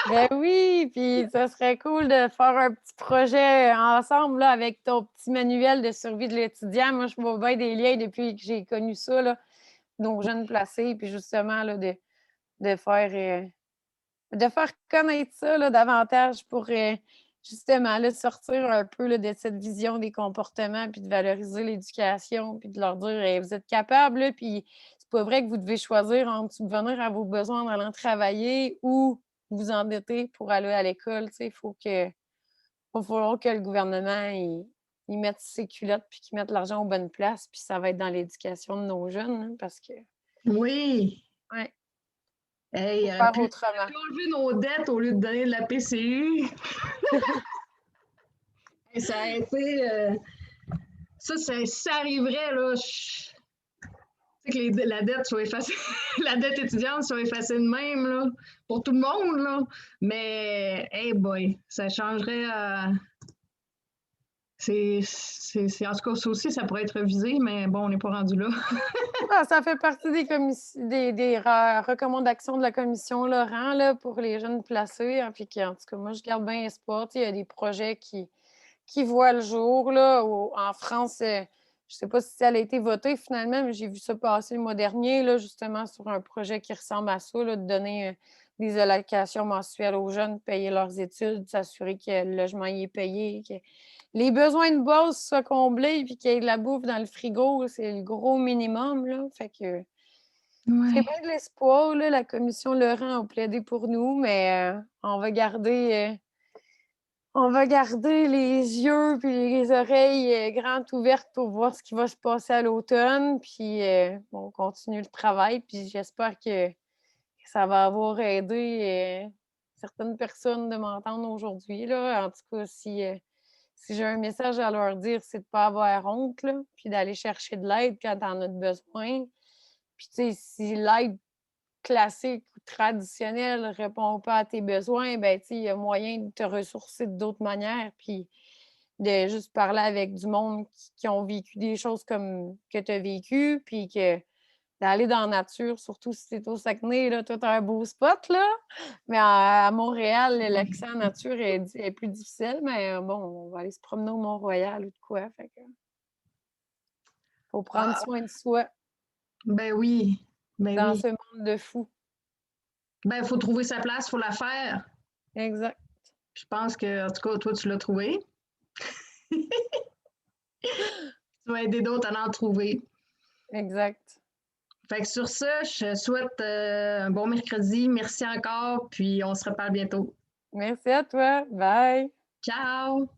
Ben oui, puis ça serait cool de faire un petit projet ensemble là, avec ton petit manuel de survie de l'étudiant. Moi, je vois bien des liens depuis que j'ai connu ça, là, nos jeunes placés, puis justement là, de faire de faire connaître ça là, davantage pour justement là, sortir un peu là, de cette vision des comportements, puis de valoriser l'éducation, puis de leur dire hey, vous êtes capables, là, puis c'est pas vrai que vous devez choisir entre subvenir à vos besoins en allant travailler ou vous endetter pour aller à l'école. Il va falloir que le gouvernement il mette ses culottes puis qu'il mette l'argent aux bonnes places, puis ça va être dans l'éducation de nos jeunes, hein, parce que Oui, ouais. Hey, Faut il aurait faire pu autrement. enlever nos dettes au lieu de donner de la PCU. Et ça a été. Ça arriverait, là. Que la dette soit effacée, la dette étudiante soit effacée de même, là, pour tout le monde, là. Mais, hey boy, ça changerait. En tout cas, ça aussi, ça pourrait être revisé, mais bon, on n'est pas rendu là. Ah, ça fait partie des recommandations de la commission Laurent là, pour les jeunes placés. Hein, puis en tout cas, moi, je garde bien espoir. Tu sais, il y a des projets qui voient le jour. Là, en France, je ne sais pas si ça a été voté finalement, mais j'ai vu ça passer le mois dernier, là, justement, sur un projet qui ressemble à ça, là, de donner des allocations mensuelles aux jeunes, payer leurs études, s'assurer que le logement y est payé, que les besoins de base soient comblés, puis qu'il y ait de la bouffe dans le frigo, c'est le gros minimum. Là, fait que j'ai Ouais. bien de l'espoir. Là, la commission Laurent a plaidé pour nous, mais on va garder les yeux puis les oreilles grandes ouvertes pour voir ce qui va se passer à l'automne. Puis on continue le travail. Puis j'espère que ça va avoir aidé certaines personnes de m'entendre aujourd'hui. Là. En tout cas, si j'ai un message à leur dire, c'est de ne pas avoir honte, là, puis d'aller chercher de l'aide quand tu en as besoin. Puis, tu sais, si l'aide classique ou traditionnelle répond pas à tes besoins, ben, tu sais, il y a moyen de te ressourcer d'autres manières, puis de juste parler avec du monde qui ont vécu des choses comme que tu as vécu, puis que d'aller dans la nature, surtout si c'est au Saguenay, là, toi, tu un beau spot, là. Mais à Montréal, l'accès en nature est plus difficile, mais bon, on va aller se promener au Mont-Royal ou de quoi. Fait que faut prendre Ah, soin de soi ben oui. Ben dans oui. ce monde de fous. Ben, il faut trouver sa place, il faut la faire. Exact. Je pense que, en tout cas, toi, tu l'as trouvé. Tu vas aider d'autres à en trouver. Exact. Fait que sur ça, je souhaite un bon mercredi. Merci encore, puis on se reparle bientôt. Merci à toi. Bye. Ciao!